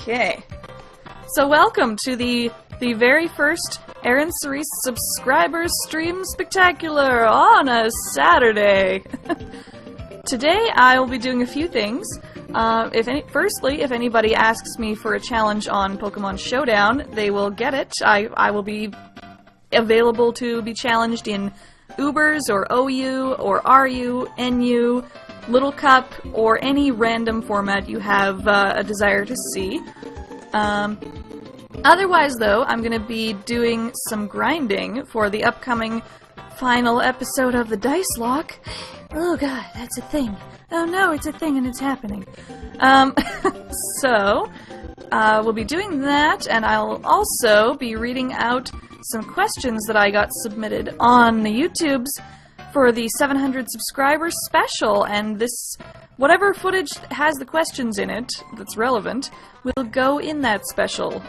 Okay. So welcome to the very first Aaron Cerise subscribers stream spectacular on a Saturday. Today I will be doing a few things. Firstly, if anybody asks me for a challenge on Pokemon Showdown, they will get it. I will be available to be challenged in Ubers or OU or RU, NU, Little Cup, or any random format you have a desire to see. Otherwise, though, I'm going to be doing some grinding for the upcoming final episode of the Dicelocke. Oh god, that's a thing. Oh no, it's a thing and it's happening. So, we'll be doing that, and I'll also be reading out some questions that I got submitted on the YouTubes for the 700 subscribers special, and this, whatever footage has the questions in it that's relevant, will go in that special.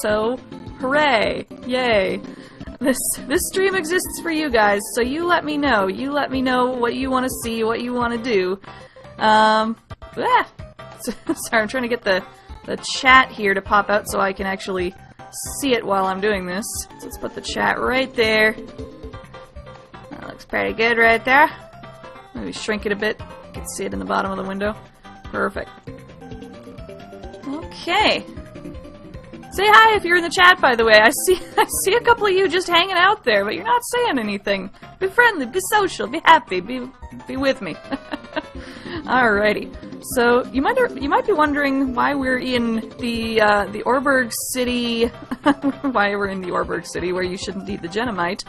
So, hooray! Yay! This stream exists for you guys, so you let me know. You let me know what you want to see, what you want to do. Sorry, I'm trying to get the chat here to pop out so I can actually see it while I'm doing this. So let's put the chat right there. That looks pretty good right there. Maybe shrink it a bit. You can see it in the bottom of the window. Perfect. Okay. Say hi if you're in the chat, by the way. I see a couple of you just hanging out there, but you're not saying anything. Be friendly, be social, be happy, be with me. Alrighty. So you might be wondering why we're in the Orberg City. Why we're in the Orberg City where you shouldn't eat the Genomite.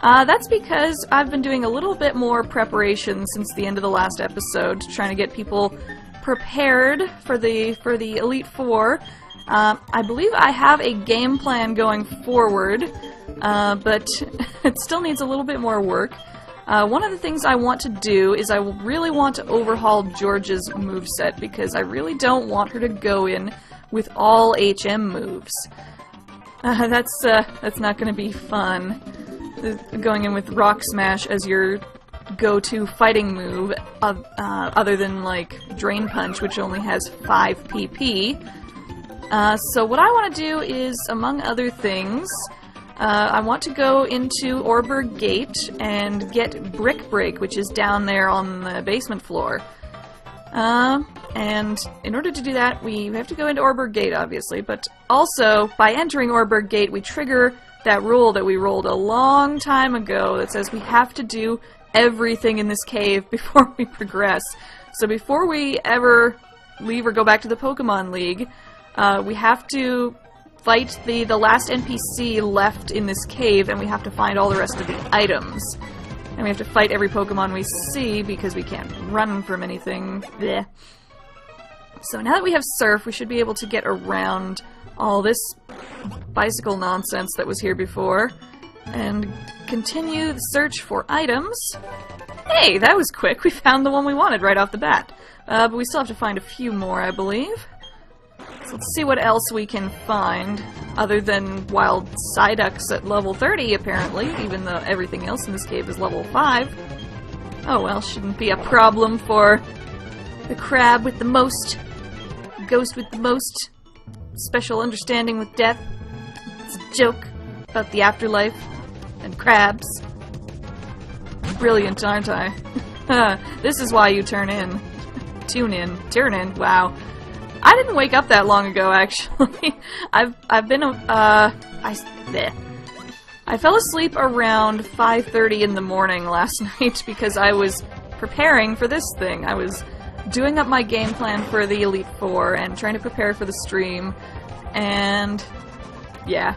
That's because I've been doing a little bit more preparation since the end of the last episode, trying to get people prepared for the Elite Four. I believe I have a game plan going forward, but it still needs a little bit more work. One of the things I want to do is I really want to overhaul George's moveset, because I really don't want her to go in with all HM moves. That's not going to be fun. Going in with Rock Smash as your go-to fighting move, other than, like, Drain Punch, which only has 5 PP. So what I want to do is, among other things, I want to go into Orberg Gate and get Brick Break, which is down there on the basement floor. And in order to do that, we have to go into Orberg Gate, obviously, but also, by entering Orberg Gate, we trigger that rule that we rolled a long time ago that says we have to do everything in this cave before we progress. So before we ever leave or go back to the Pokemon League, we have to fight the last NPC left in this cave, and we have to find all the rest of the items. And we have to fight every Pokemon we see, because we can't run from anything. Blech. So now that we have Surf, we should be able to get around all this bicycle nonsense that was here before, and continue the search for items. Hey, that was quick! We found the one we wanted right off the bat. But we still have to find a few more, I believe. So let's see what else we can find, other than wild Psyducks at level 30, apparently, even though everything else in this cave is level 5. Oh well, shouldn't be a problem for the crab with the most, ghost with the most special understanding with death. It's a joke about the afterlife and crabs. Brilliant, aren't I? This is why you turn in. Tune in. Turn in. Wow. I didn't wake up that long ago, actually. I've been, I fell asleep around 5:30 in the morning last night because I was preparing for this thing. I was doing up my game plan for the Elite Four and trying to prepare for the stream, and yeah,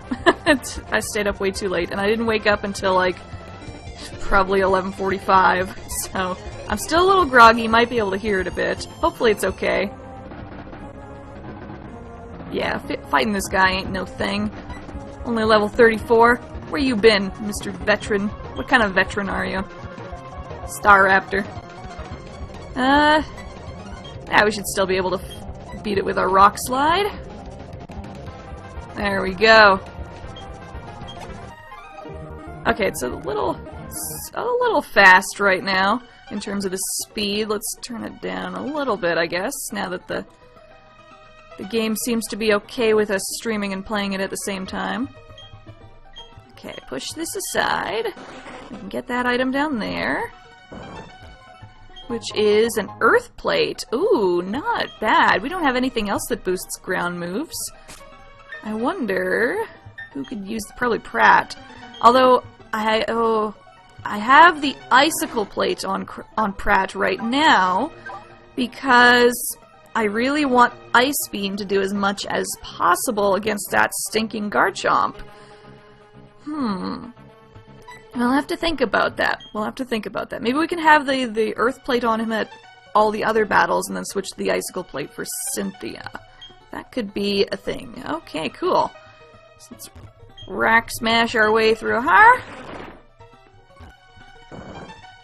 I stayed up way too late, and I didn't wake up until, like, probably 11:45, so I'm still a little groggy, might be able to hear it a bit. Hopefully it's okay. Yeah, fighting this guy ain't no thing. Only level 34. Where you been, Mr. Veteran? What kind of veteran are you? Staraptor. Yeah, we should still be able to beat it with our Rock Slide. There we go. Okay, it's a little fast right now in terms of the speed. Let's turn it down a little bit, I guess, now that the The game seems to be okay with us streaming and playing it at the same time. Okay, push this aside. We can get that item down there. Which is an earth plate. Ooh, not bad. We don't have anything else that boosts ground moves. I wonder who could use, probably Pratt. Although I have the icicle plate on Pratt right now because I really want Ice Beam to do as much as possible against that stinking Garchomp. We'll have to think about that. Maybe we can have the Earth Plate on him at all the other battles and then switch to the Icicle Plate for Cynthia. That could be a thing. Okay, cool. So let's rack smash our way through her.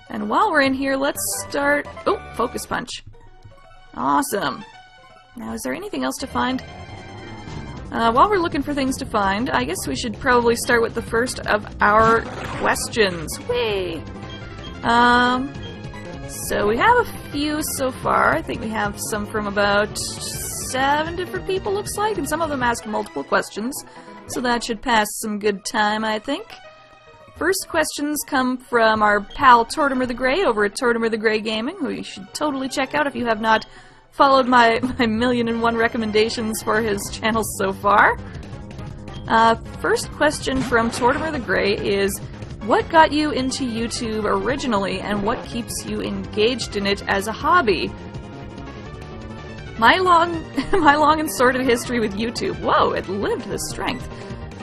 And while we're in here, let's start... Oh, Focus Punch. Awesome. Now, is there anything else to find? While we're looking for things to find, I guess we should probably start with the first of our questions. Whee! So we have a few so far. I think we have some from about 7 different people, looks like, and some of them ask multiple questions, so that should pass some good time, I think. First questions come from our pal Tortimer the Grey over at Tortimer the Grey Gaming, who you should totally check out if you have not followed my 1,000,001 recommendations for his channel so far. First question from Tortimer the Grey is, what got you into YouTube originally, and what keeps you engaged in it as a hobby? My long and sordid history with YouTube. Whoa, it lived this strength.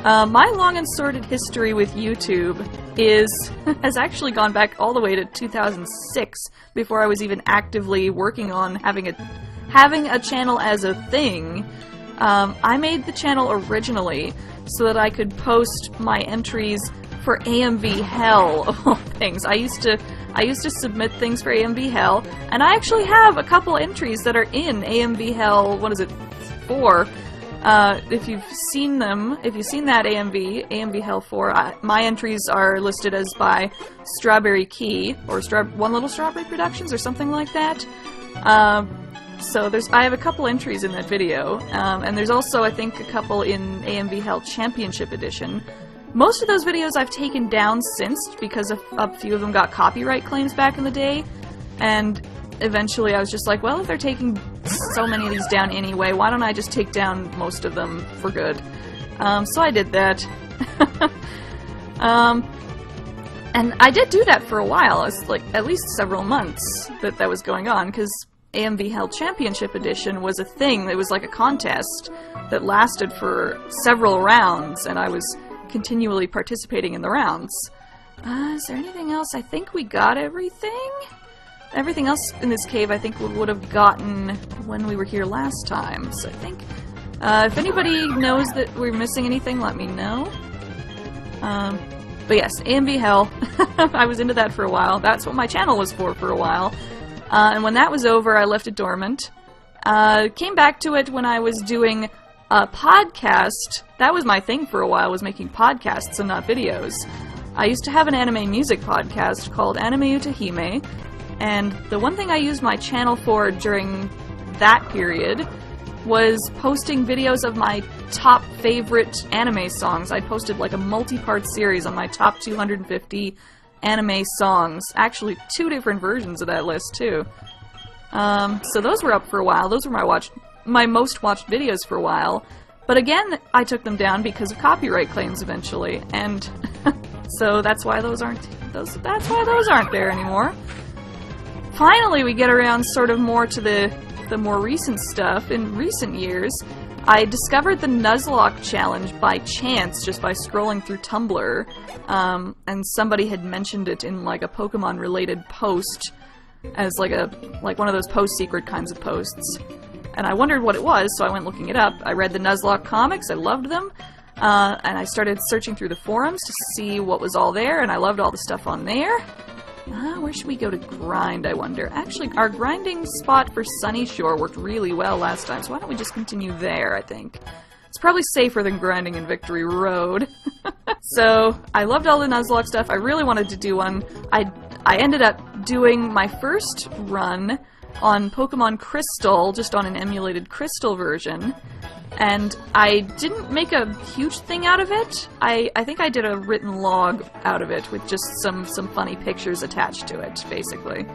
My long and sordid history with YouTube has actually gone back all the way to 2006, before I was even actively working on having a channel as a thing. I made the channel originally so that I could post my entries for AMV Hell, of all things. I used to submit things for AMV Hell, and I actually have a couple entries that are in AMV Hell, 4. If you've seen them, if you've seen that AMV Hell 4, my entries are listed as by Strawberry Key, or One Little Strawberry Productions, or something like that. So I have a couple entries in that video, and there's also, I think, a couple in AMV Hell Championship Edition. Most of those videos I've taken down since, because a few of them got copyright claims back in the day, and eventually I was just like, well, if they're taking so many of these down anyway, why don't I just take down most of them for good? So I did that. And I did do that for a while. It was like at least several months that was going on, because AMV Hell Championship Edition was a thing. It was like a contest that lasted for several rounds, and I was continually participating in the rounds. Is there anything else? I think we got everything. Everything else in this cave I think we would have gotten when we were here last time. So I think, if anybody knows that we're missing anything, let me know. But yes, AMV Hell. I was into that for a while. That's what my channel was for a while. And when that was over, I left it dormant. Came back to it when I was doing a podcast. That was my thing for a while, was making podcasts and not videos. I used to have an anime music podcast called Anime Utahime, and the one thing I used my channel for during that period was posting videos of my top favorite anime songs. I posted like a multi-part series on my top 250 anime songs. Actually, 2 different versions of that list, too. So those were up for a while. Those were my most watched videos for a while. But again, I took them down because of copyright claims eventually, and so that's why those aren't there anymore. Finally, we get around sort of more to the more recent stuff. In recent years, I discovered the Nuzlocke challenge by chance, just by scrolling through Tumblr, and somebody had mentioned it in like a Pokemon-related post as like one of those post-secret kinds of posts. And I wondered what it was, so I went looking it up. I read the Nuzlocke comics, I loved them, and I started searching through the forums to see what was all there, and I loved all the stuff on there. Where should we go to grind, I wonder? Actually, our grinding spot for Sunny Shore worked really well last time, so why don't we just continue there, I think. It's probably safer than grinding in Victory Road. So, I loved all the Nuzlocke stuff. I really wanted to do one. I ended up doing my first run on Pokemon Crystal, just on an emulated Crystal version, and I didn't make a huge thing out of it. I think I did a written log out of it with just some funny pictures attached to it, basically.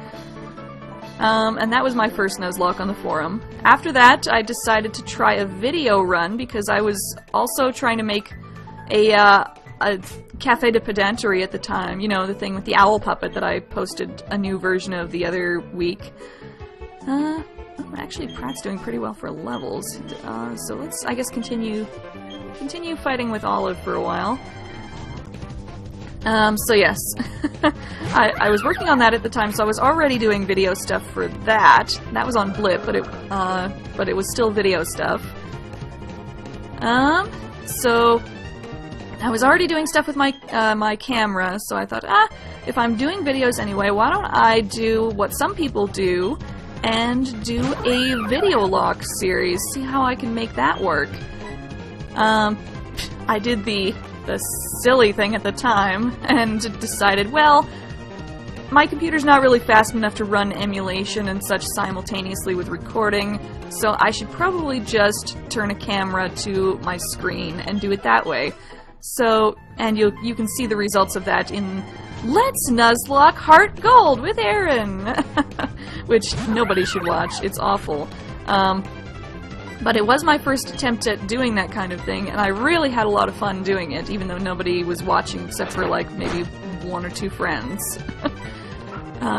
And that was my first Nuzlocke on the forum. After that, I decided to try a video run because I was also trying to make a Café de Pedantery at the time. You know, the thing with the owl puppet that I posted a new version of the other week. Actually, Pratt's doing pretty well for levels. So let's, I guess, continue fighting with Olive for a while. So yes, I was working on that at the time, so I was already doing video stuff for that. That was on Blip, but it was still video stuff. So I was already doing stuff with my my camera, so I thought, if I'm doing videos anyway, why don't I do what some people do and do a Videolock series, see how I can make that work. I did the silly thing at the time and decided, well, my computer's not really fast enough to run emulation and such simultaneously with recording, so I should probably just turn a camera to my screen and do it that way. So, and you can see the results of that in Let's Nuzlocke Heart Gold with Aaron, which nobody should watch. It's awful. But it was my first attempt at doing that kind of thing, and I really had a lot of fun doing it, even though nobody was watching except for, like, maybe 1 or 2 friends.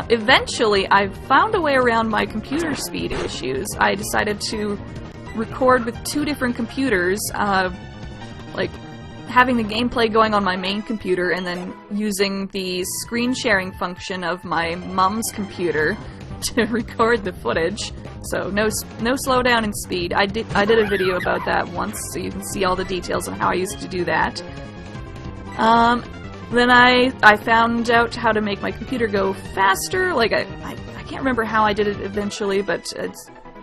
Eventually, I found a way around my computer speed issues. I decided to record with 2 different computers, like having the gameplay going on my main computer and then using the screen sharing function of my mom's computer to record the footage. So no slowdown in speed. I did a video about that once, so you can see all the details on how I used to do that. Then I found out how to make my computer go faster. Like I can't remember how I did it eventually, but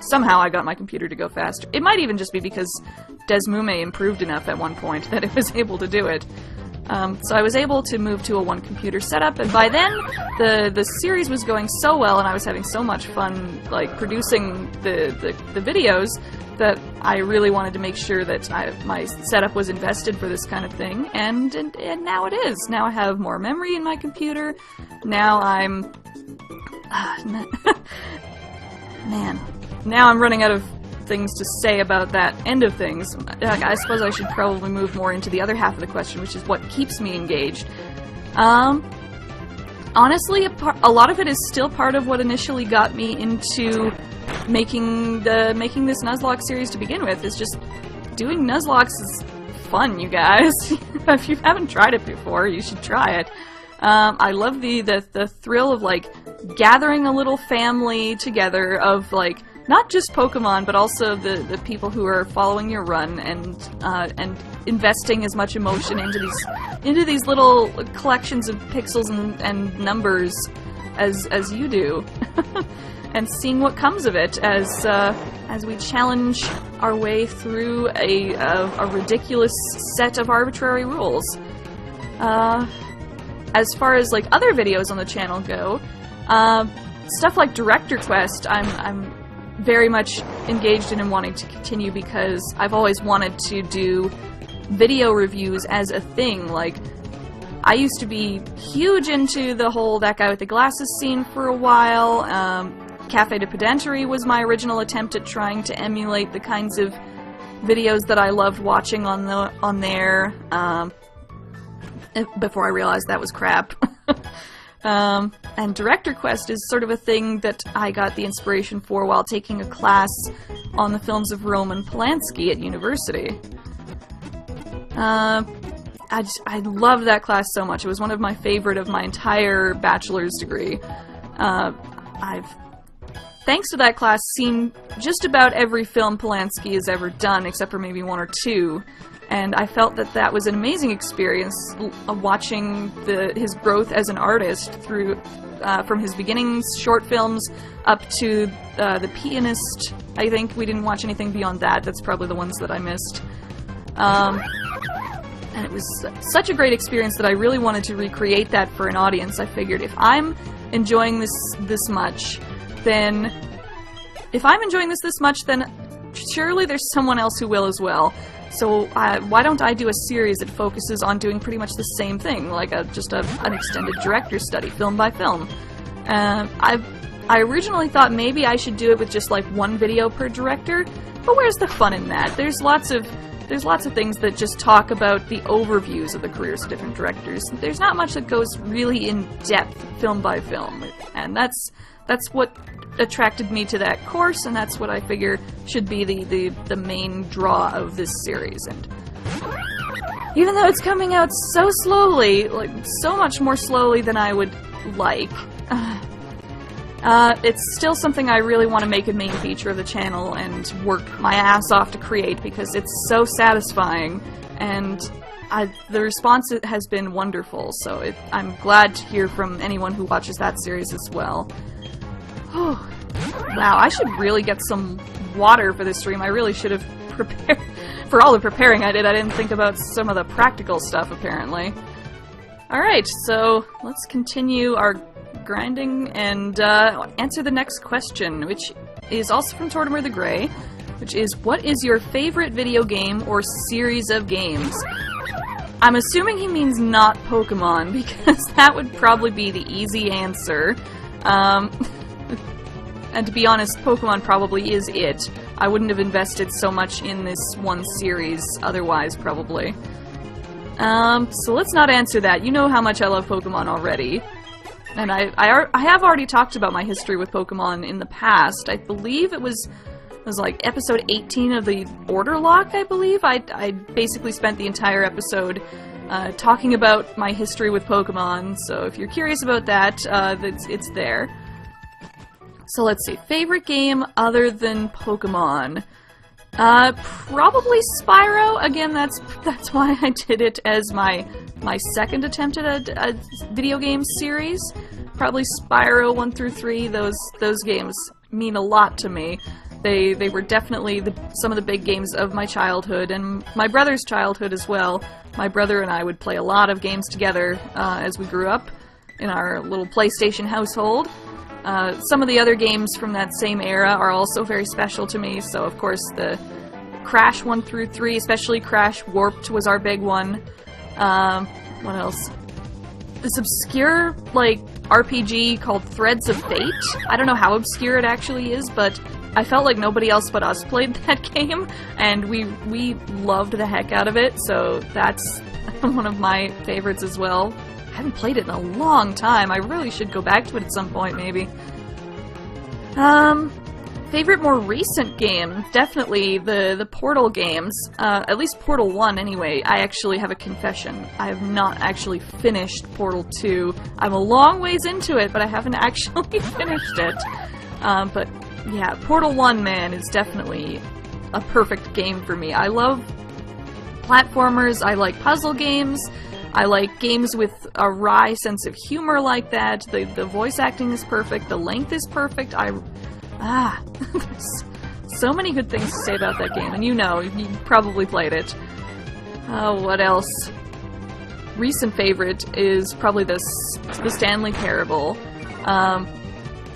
somehow I got my computer to go faster. It might even just be because Desmume improved enough at one point that it was able to do it. So I was able to move to a 1-computer setup, and by then the series was going so well and I was having so much fun, like, producing the videos, that I really wanted to make sure that my setup was invested for this kind of thing, and now it is. Now I have more memory in my computer. Now I'm... man. Now I'm running out of things to say about that end of things. I suppose I should probably move more into the other half of the question, which is what keeps me engaged. Honestly, a lot of it is still part of what initially got me into making this Nuzlocke series to begin with. Is just doing Nuzlockes is fun, you guys. If you haven't tried it before, you should try it. I love the thrill of, like, gathering a little family together of, like, not just Pokemon, but also the people who are following your run and investing as much emotion into these little collections of pixels and numbers as you do, and seeing what comes of it as we challenge our way through a ridiculous set of arbitrary rules. As far as, like, other videos on the channel go, stuff like Director Quest, I'm very much engaged in and wanting to continue because I've always wanted to do video reviews as a thing. Like, I used to be huge into the whole that guy with the glasses scene for a while. Café de Pedantery was my original attempt at trying to emulate the kinds of videos that I loved watching on there. Before I realized that was crap. And Director Quest is sort of a thing that I got the inspiration for while taking a class on the films of Roman Polanski at university. I loved that class so much. It was one of my favorite of my entire bachelor's degree. I've, thanks to that class, seen just about every film Polanski has ever done, except for maybe 1 or 2. And I felt that that was an amazing experience, watching his growth as an artist through, from his beginnings, short films, up to The Pianist. I think we didn't watch anything beyond that. That's probably the ones that I missed. And it was such a great experience that I really wanted to recreate that for an audience. I figured if I'm enjoying this much, then if I'm enjoying this much, then surely there's someone else who will as well. So why don't I do a series that focuses on doing pretty much the same thing, like just an extended director's study, film by film. I originally thought maybe I should do it with just like one video per director, but where's the fun in that? There's lots of things that just talk about the overviews of the careers of different directors. There's not much that goes really in depth, film by film, and that's what attracted me to that course, and that's what I figure should be the main draw of this series. And even though it's coming out so slowly, like so much more slowly than I would like, it's still something I really want to make a main feature of the channel and work my ass off to create, because it's so satisfying, and the response has been wonderful, so I'm glad to hear from anyone who watches that series as well. Oh, wow, I should really get some water for this stream. I really should have prepared. For all the preparing I did, I didn't think about some of the practical stuff, apparently. Alright, so let's continue our grinding and answer the next question, which is also from Tortimer the Grey, which is, what is your favorite video game or series of games? I'm assuming he means not Pokemon, because that would probably be the easy answer. And to be honest, Pokemon probably is it. I wouldn't have invested so much in this one series otherwise, probably. So let's not answer that. You know how much I love Pokemon already. And I have already talked about my history with Pokemon in the past. I believe it was like episode 18 of the Orderlocke, I believe. I basically spent the entire episode talking about my history with Pokemon, so if you're curious about that, it's there. So let's see, favorite game other than Pokemon? Probably Spyro. Again, that's why I did it as my second attempt at a video game series. Probably Spyro 1 through 3. Those games mean a lot to me. They were definitely some of the big games of my childhood, and my brother's childhood as well. My brother and I would play a lot of games together as we grew up in our little PlayStation household. Some of the other games from that same era are also very special to me, so of course the Crash 1 through 3, especially Crash Warped was our big one. What else? This obscure, like, RPG called Threads of Fate. I don't know how obscure it actually is, but I felt like nobody else but us played that game, and we loved the heck out of it, so that's one of my favorites as well. I haven't played it in a long time. I really should go back to it at some point, maybe. Favorite more recent game? Definitely the Portal games. At least Portal 1, anyway. I actually have a confession. I have not actually finished Portal 2. I'm a long ways into it, but I haven't actually finished it. But yeah, Portal 1, man, is definitely a perfect game for me. I love platformers, I like puzzle games, I like games with a wry sense of humor like that. The voice acting is perfect, the length is perfect. There's so many good things to say about that game, and you know, you probably played it. What else? Recent favorite is probably the Stanley Parable.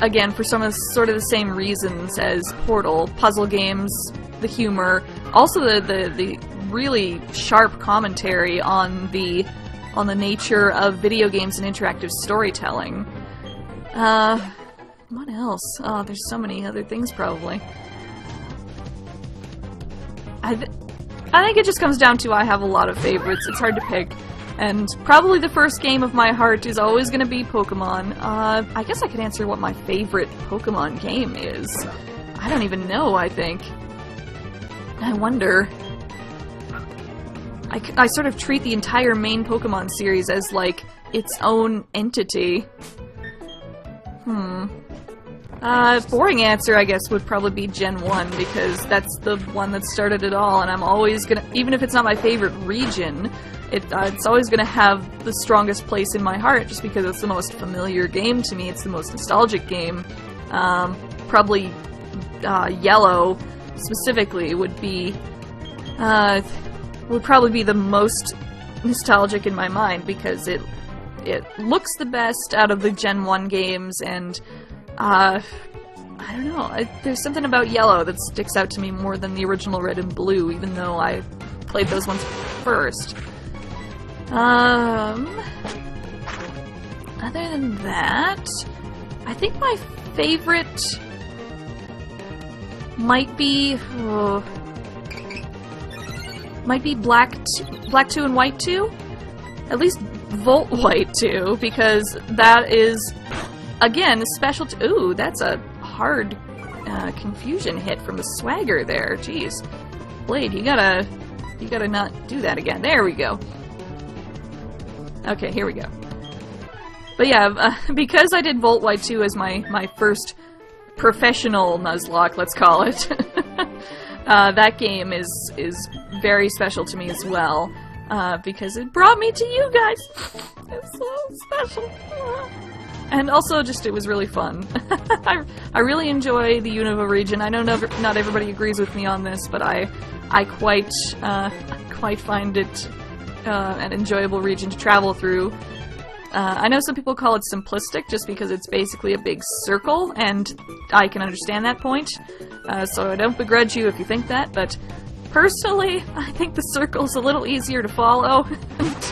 Again, for some of sort of the same reasons as Portal, puzzle games, the humor, also the really sharp commentary on the nature of video games and interactive storytelling. What else? Oh, there's so many other things, probably. I think it just comes down to I have a lot of favorites. It's hard to pick. And probably the first game of my heart is always going to be Pokemon. I guess I could answer what my favorite Pokemon game is. I don't even know, I think. I wonder. I sort of treat the entire main Pokemon series as, like, its own entity. Boring answer, I guess, would probably be Gen 1, because that's the one that started it all, and I'm always gonna, even if it's not my favorite region, it's always gonna have the strongest place in my heart, just because it's the most familiar game to me, it's the most nostalgic game. Probably, Yellow, specifically, would probably be the most nostalgic in my mind, because it looks the best out of the Gen 1 games, and I I don't know. There's something about yellow that sticks out to me more than the original red and blue, even though I played those ones first. Other than that, I think my favorite might be black 2 and white 2. At least Volt White 2, because that is, again, special to... Ooh, that's a hard confusion hit from the swagger there. Jeez. Blade, you gotta not do that again. There we go. Okay, here we go. But yeah, because I did Volt White 2 as my first professional Nuzlocke, let's call it, that game is very special to me as well. Because it brought me to you guys. It's so special. And also, just, it was really fun. I really enjoy the Unova region. I know not everybody agrees with me on this, but I quite find it an enjoyable region to travel through. I know some people call it simplistic, just because it's basically a big circle, and I can understand that point. So I don't begrudge you if you think that, but personally, I think the circle's a little easier to follow,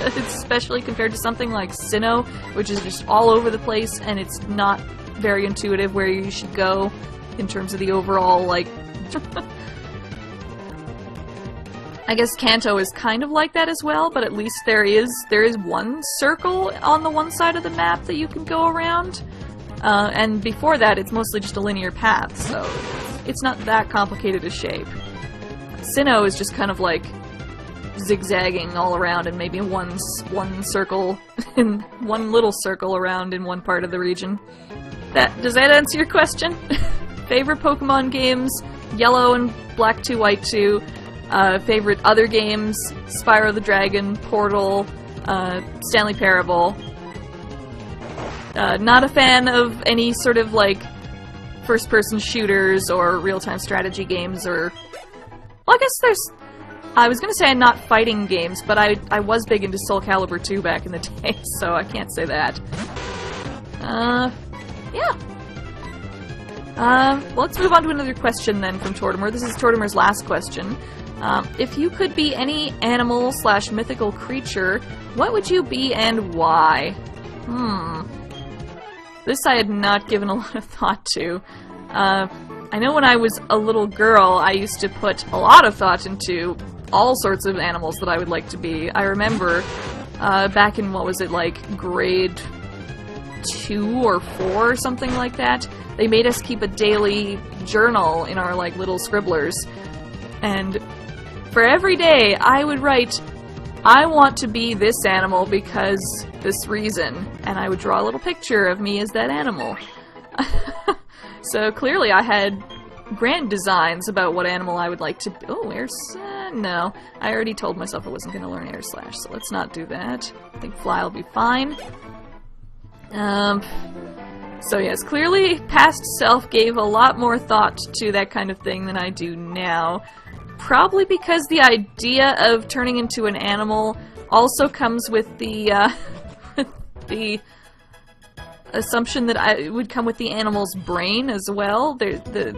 especially compared to something like Sinnoh, which is just all over the place, and it's not very intuitive where you should go in terms of the overall, like... I guess Kanto is kind of like that as well, but at least there is one circle on the one side of the map that you can go around, and before that it's mostly just a linear path, so it's not that complicated a shape. Sinnoh is just kind of like zigzagging all around and maybe one circle, in one little circle around in one part of the region. Does that answer your question? Favorite Pokemon games, Yellow and Black 2, White 2. Favorite other games, Spyro the Dragon, Portal, Stanley Parable. Not a fan of any sort of like first-person shooters or real-time strategy games or... Well, I guess I was gonna say I'm not fighting games, but I was big into Soul Calibur 2 back in the day, so I can't say that. Yeah. Well, let's move on to another question then from Tortimer. This is Tortimer's last question. If you could be any animal / mythical creature, what would you be and why? This I had not given a lot of thought to. I know when I was a little girl, I used to put a lot of thought into all sorts of animals that I would like to be. I remember back in, what was it, like grade 2 or 4 or something like that, they made us keep a daily journal in our like little scribblers, and for every day I would write, I want to be this animal because this reason, and I would draw a little picture of me as that animal. So clearly I had grand designs about what animal I would like to be. Oh, no. I already told myself I wasn't going to learn Air Slash, so let's not do that. I think Fly will be fine. So yes, clearly past self gave a lot more thought to that kind of thing than I do now. Probably because the idea of turning into an animal also comes with the, the assumption that it would come with the animal's brain as well. The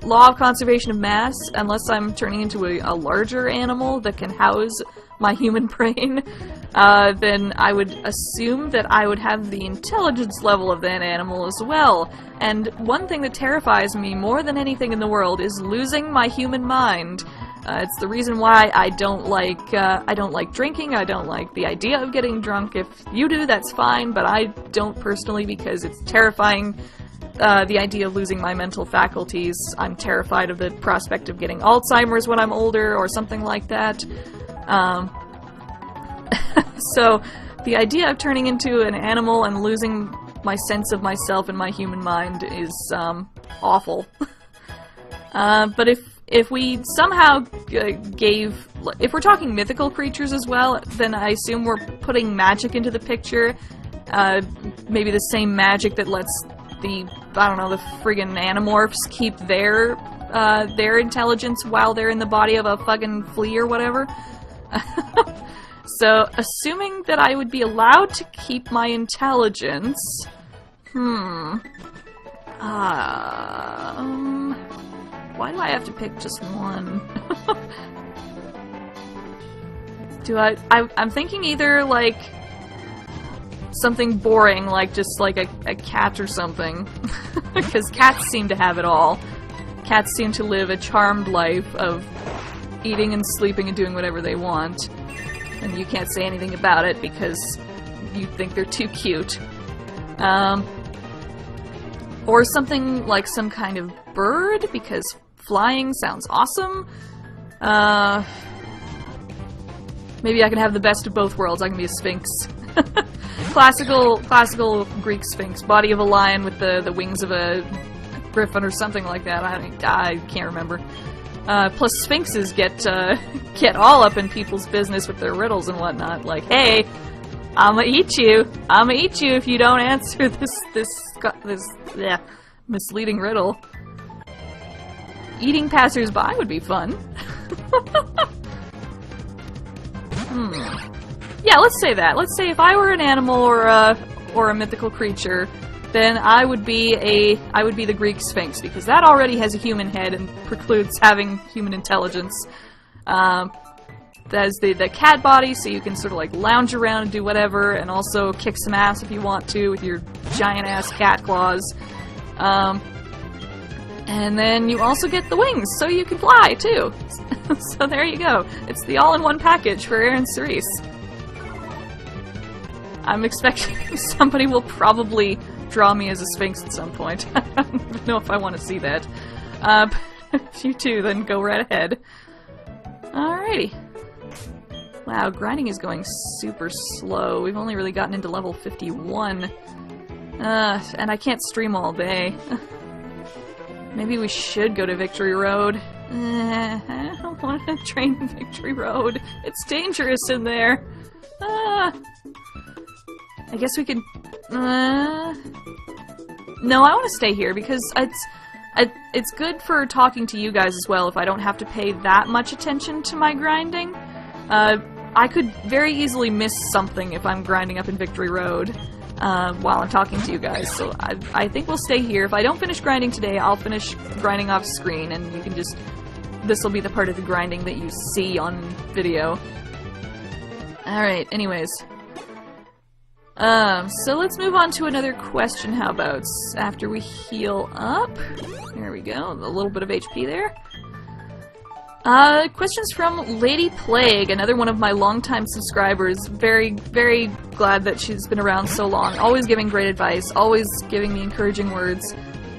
law of conservation of mass, unless I'm turning into a larger animal that can house my human brain, then I would assume that I would have the intelligence level of that animal as well. And one thing that terrifies me more than anything in the world is losing my human mind. It's the reason why I don't like drinking. I don't like the idea of getting drunk. If you do, that's fine, but I don't personally, because it's terrifying. The idea of losing my mental faculties. I'm terrified of the prospect of getting Alzheimer's when I'm older or something like that. So the idea of turning into an animal and losing my sense of myself and my human mind is awful. But if we somehow if we're talking mythical creatures as well, then I assume we're putting magic into the picture. Maybe the same magic that lets the friggin' Animorphs keep their intelligence while they're in the body of a fucking flea or whatever. So, assuming that I would be allowed to keep my intelligence, Why do I have to pick just one? I'm thinking either, like, something boring, like just like a cat or something. Because cats seem to have it all. Cats seem to live a charmed life of eating and sleeping and doing whatever they want. And you can't say anything about it because you think they're too cute. Or something like some kind of bird, because flying sounds awesome. Maybe I can have the best of both worlds. I can be a sphinx. classical Greek sphinx. Body of a lion with the wings of a griffin or something like that. I can't remember. Plus sphinxes get all up in people's business with their riddles and whatnot. Like, hey, I'ma eat you. I'ma eat you if you don't answer this misleading riddle. Eating passers-by would be fun. Yeah, let's say that. Let's say if I were an animal or a mythical creature, then I would be the Greek Sphinx, because that already has a human head and precludes having human intelligence. There's the cat body, so you can sort of like lounge around and do whatever, and also kick some ass if you want to with your giant ass cat claws. And then you also get the wings, so you can fly too. So there you go. It's the all-in-one package for Aaron Cerise. I'm expecting somebody will probably draw me as a sphinx at some point. I don't know if I want to see that. If you do, then go right ahead. Alrighty. Wow, grinding is going super slow. We've only really gotten into level 51. And I can't stream all day. Maybe we should go to Victory Road. I don't want to train Victory Road. It's dangerous in there. I guess we could... No, I want to stay here because it's good for talking to you guys as well if I don't have to pay that much attention to my grinding. I could very easily miss something if I'm grinding up in Victory Road while I'm talking to you guys, so I think we'll stay here. If I don't finish grinding today, I'll finish grinding off screen, and you can just... This will be the part of the grinding that you see on video. Alright, anyways. So let's move on to another question, how about, after we heal up. There we go, a little bit of HP there. Questions from Lady Plague, another one of my longtime subscribers. Very, very glad that she's been around so long. Always giving great advice, always giving me encouraging words.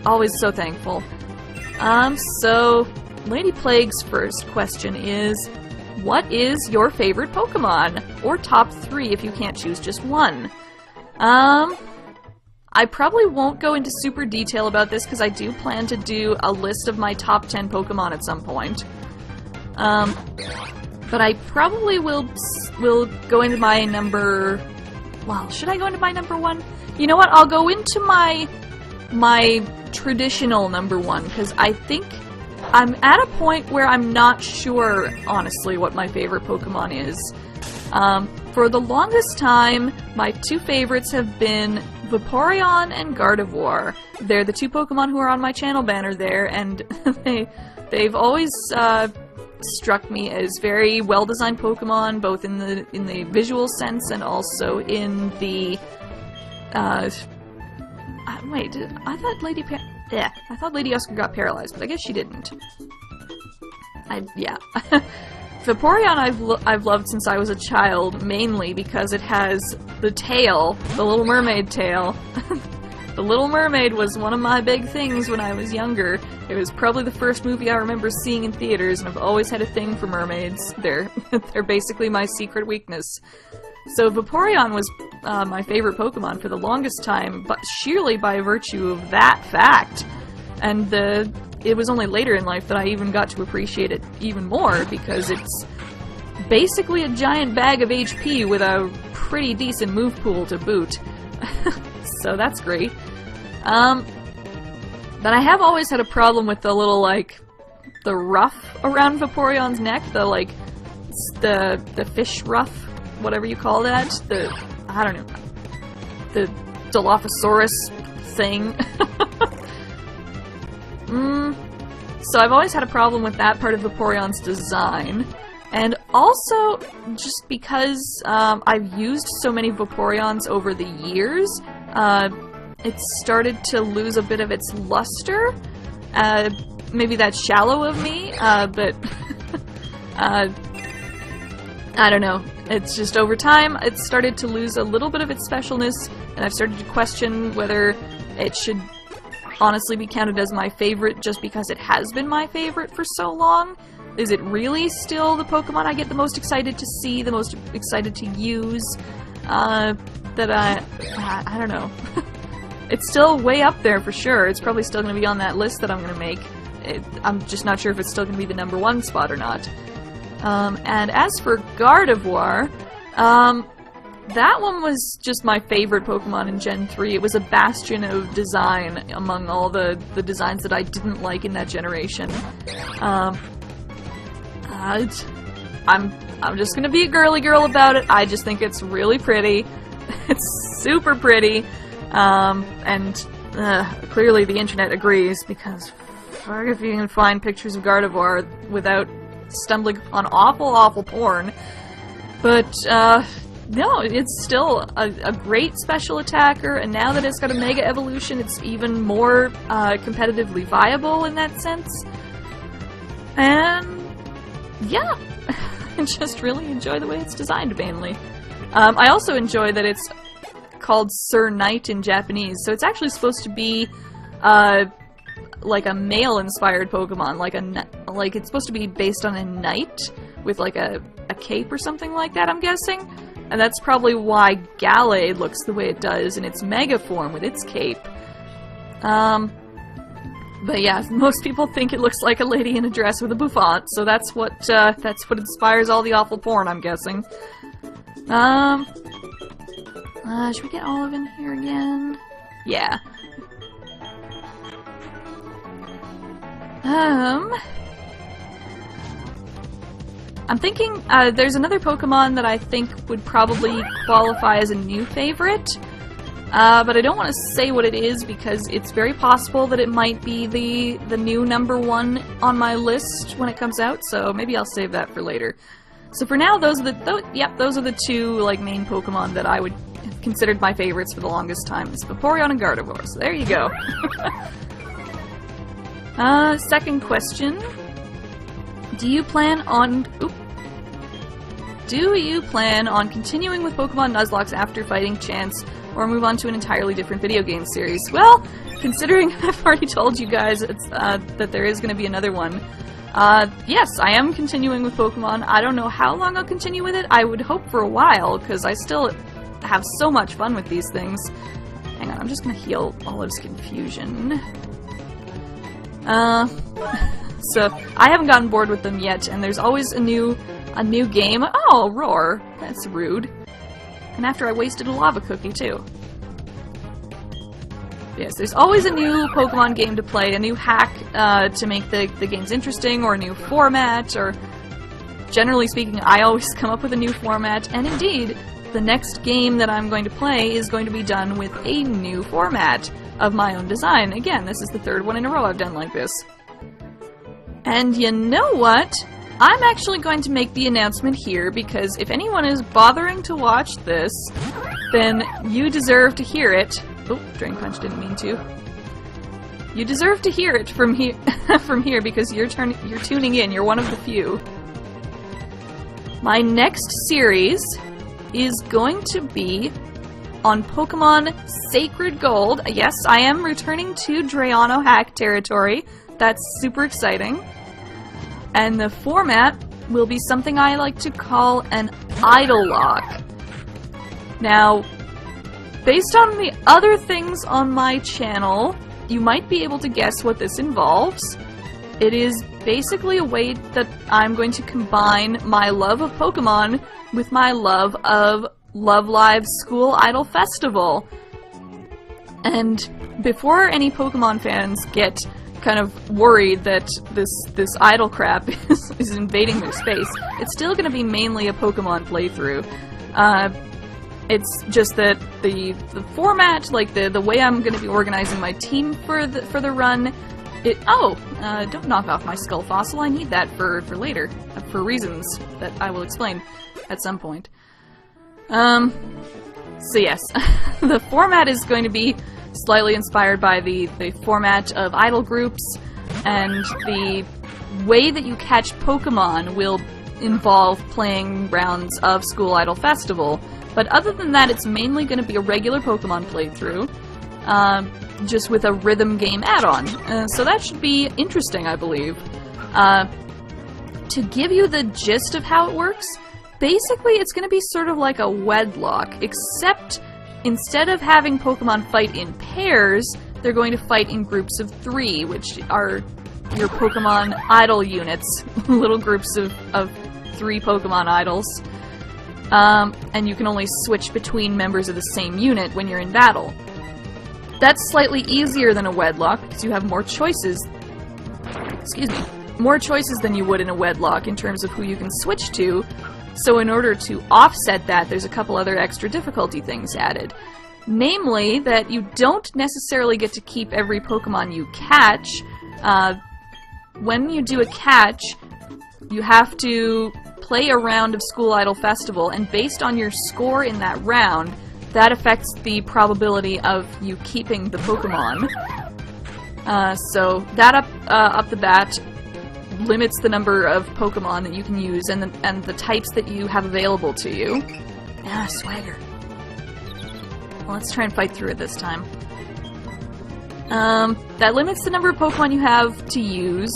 Always so thankful. So, Lady Plague's first question is, what is your favorite Pokemon? Or top 3 if you can't choose just one. I probably won't go into super detail about this because I do plan to do a list of my top 10 Pokemon at some point. But I probably will go into my number... Well, should I go into my number 1? You know what, I'll go into my traditional number 1, because I think I'm at a point where I'm not sure, honestly, what my favorite Pokemon is. For the longest time, my 2 favorites have been Vaporeon and Gardevoir. They're the 2 Pokemon who are on my channel banner there, and they've always struck me as very well-designed Pokemon, both in the visual sense and also in the wait, I thought Lady Oscar got paralyzed, but I guess she didn't. Yeah. Vaporeon I've loved since I was a child, mainly because it has the tail, the Little Mermaid tail. The Little Mermaid was one of my big things when I was younger. It was probably the first movie I remember seeing in theaters, and I've always had a thing for mermaids. They're basically my secret weakness. So Vaporeon was my favorite Pokemon for the longest time, but sheerly by virtue of that fact. And it was only later in life that I even got to appreciate it even more, because it's basically a giant bag of HP with a pretty decent move pool to boot. So that's great. But I have always had a problem with the little, like, the ruff around Vaporeon's neck, the fish ruff, whatever you call that, I don't know, the Dilophosaurus thing. So I've always had a problem with that part of Vaporeon's design. And also, just because I've used so many Vaporeons over the years, it's started to lose a bit of its luster. Maybe that's shallow of me, but I don't know. It's just over time, it's started to lose a little bit of its specialness, and I've started to question whether it should honestly be counted as my favorite just because it has been my favorite for so long. Is it really still the Pokemon I get the most excited to see, the most excited to use? I don't know. It's still way up there for sure. It's probably still going to be on that list that I'm going to make. I'm just not sure if it's still going to be the #1 spot or not. And as for Gardevoir, that one was just my favorite Pokemon in Gen 3. It was a bastion of design among all the designs that I didn't like in that generation. I'm just gonna be a girly girl about it. I just think it's really pretty. It's super pretty. And clearly the internet agrees, because fuck if you can find pictures of Gardevoir without stumbling on awful porn. But, no, it's still a great special attacker, and now that it's got a Mega Evolution, it's even more competitively viable in that sense. And, yeah, I just really enjoy the way it's designed, mainly. I also enjoy that it's called Sir Knight in Japanese, so it's actually supposed to be, like a male-inspired Pokemon, like it's supposed to be based on a knight with like a cape or something like that, I'm guessing. And that's probably why Gallade looks the way it does in its Mega form with its cape. But yeah, most people think it looks like a lady in a dress with a bouffant, so that's what inspires all the awful porn, I'm guessing. Should we get Olive in here again? Yeah. I'm thinking, there's another Pokemon that I think would probably qualify as a new favorite, but I don't want to say what it is because it's very possible that it might be the new #1 on my list when it comes out, so maybe I'll save that for later. So for now, those are the two, like, main Pokemon that I would have considered my favorites for the longest time. It's Vaporeon and Gardevoir, so there you go. Second question. Do you plan on continuing with Pokemon Nuzlockes after fighting Chance, or move on to an entirely different video game series? Well, considering I've already told you guys that there is going to be another one, yes, I am continuing with Pokemon. I don't know how long I'll continue with it. I would hope for a while, because I still have so much fun with these things. Hang on, I'm just going to heal Olive's confusion. So, I haven't gotten bored with them yet, and there's always a new game. Oh, Roar! That's rude. And after I wasted a lava cookie, too. Yes, there's always a new Pokemon game to play, a new hack to make the games interesting, or a new format, or generally speaking, I always come up with a new format, and indeed, the next game that I'm going to play is going to be done with a new format of my own design. Again, this is the third one in a row I've done like this. And you know what? I'm actually going to make the announcement here, because if anyone is bothering to watch this, then you deserve to hear it. Oh, Drain Punch, didn't mean to. You deserve to hear it from here, because you're tuning in. You're one of the few. My next series is going to be on Pokemon Sacred Gold. Yes, I am returning to Drayano hack territory. That's super exciting. And the format will be something I like to call an Idolocke. Now, based on the other things on my channel, you might be able to guess what this involves. It is basically a way that I'm going to combine my love of Pokemon with my love of Love Live's School Idol Festival. And before any Pokemon fans get kind of worried that this idol crap is invading their space, it's still going to be mainly a Pokemon playthrough. It's just that the format, like the way I'm going to be organizing my team for the run, don't knock off my skull fossil. I need that for later, for reasons that I will explain at some point. So yes, the format is going to be slightly inspired by the format of idol groups, and the way that you catch Pokemon will involve playing rounds of School Idol Festival. But other than that, it's mainly going to be a regular Pokemon playthrough, just with a rhythm game add-on. So that should be interesting, I believe. To give you the gist of how it works, basically it's going to be sort of like a wedlock, except instead of having Pokemon fight in pairs, they're going to fight in groups of 3, which are your Pokemon idol units, little groups of 3 Pokemon idols. And you can only switch between members of the same unit when you're in battle. That's slightly easier than a wedlock, because you have more choices. Excuse me. More choices than you would in a wedlock in terms of who you can switch to. So in order to offset that, there's a couple other extra difficulty things added. Namely, that you don't necessarily get to keep every Pokemon you catch. When you do a catch, you have to play a round of School Idol Festival, and based on your score in that round, that affects the probability of you keeping the Pokemon. So that up the bat limits the number of Pokemon that you can use and the types that you have available to you. Ah, swagger. Well, let's try and fight through it this time. That limits the number of Pokemon you have to use.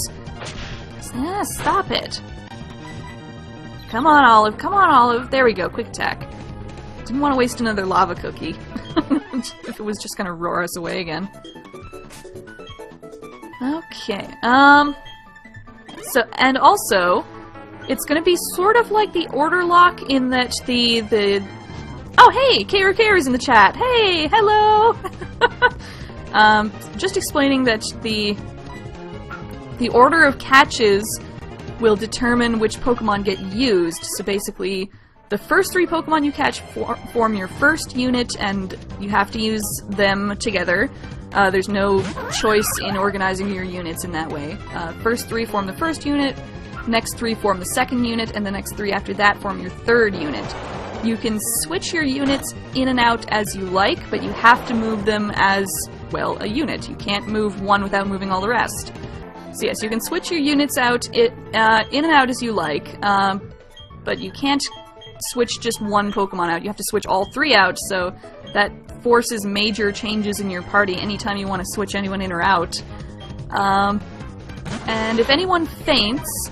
Ah, stop it. Come on, Olive. Come on, Olive. There we go. Quick attack. Didn't want to waste another lava cookie. If it was just gonna roar us away again. Okay. So, and also, it's gonna be sort of like the Orderlocke in that oh, hey! Karu's in the chat! Hey! Hello! Just explaining that the order of catches will determine which Pokemon get used. So basically, the first 3 Pokemon you catch form your first unit, and you have to use them together. There's no choice in organizing your units in that way. First 3 form the first unit, next 3 form the second unit, and the next 3 after that form your third unit. You can switch your units in and out as you like, but you have to move them as, well, a unit. You can't move one without moving all the rest. So yes, you can switch your units out in and out as you like, but you can't switch just one Pokemon out. You have to switch all 3 out, so that forces major changes in your party anytime you want to switch anyone in or out. And if anyone faints,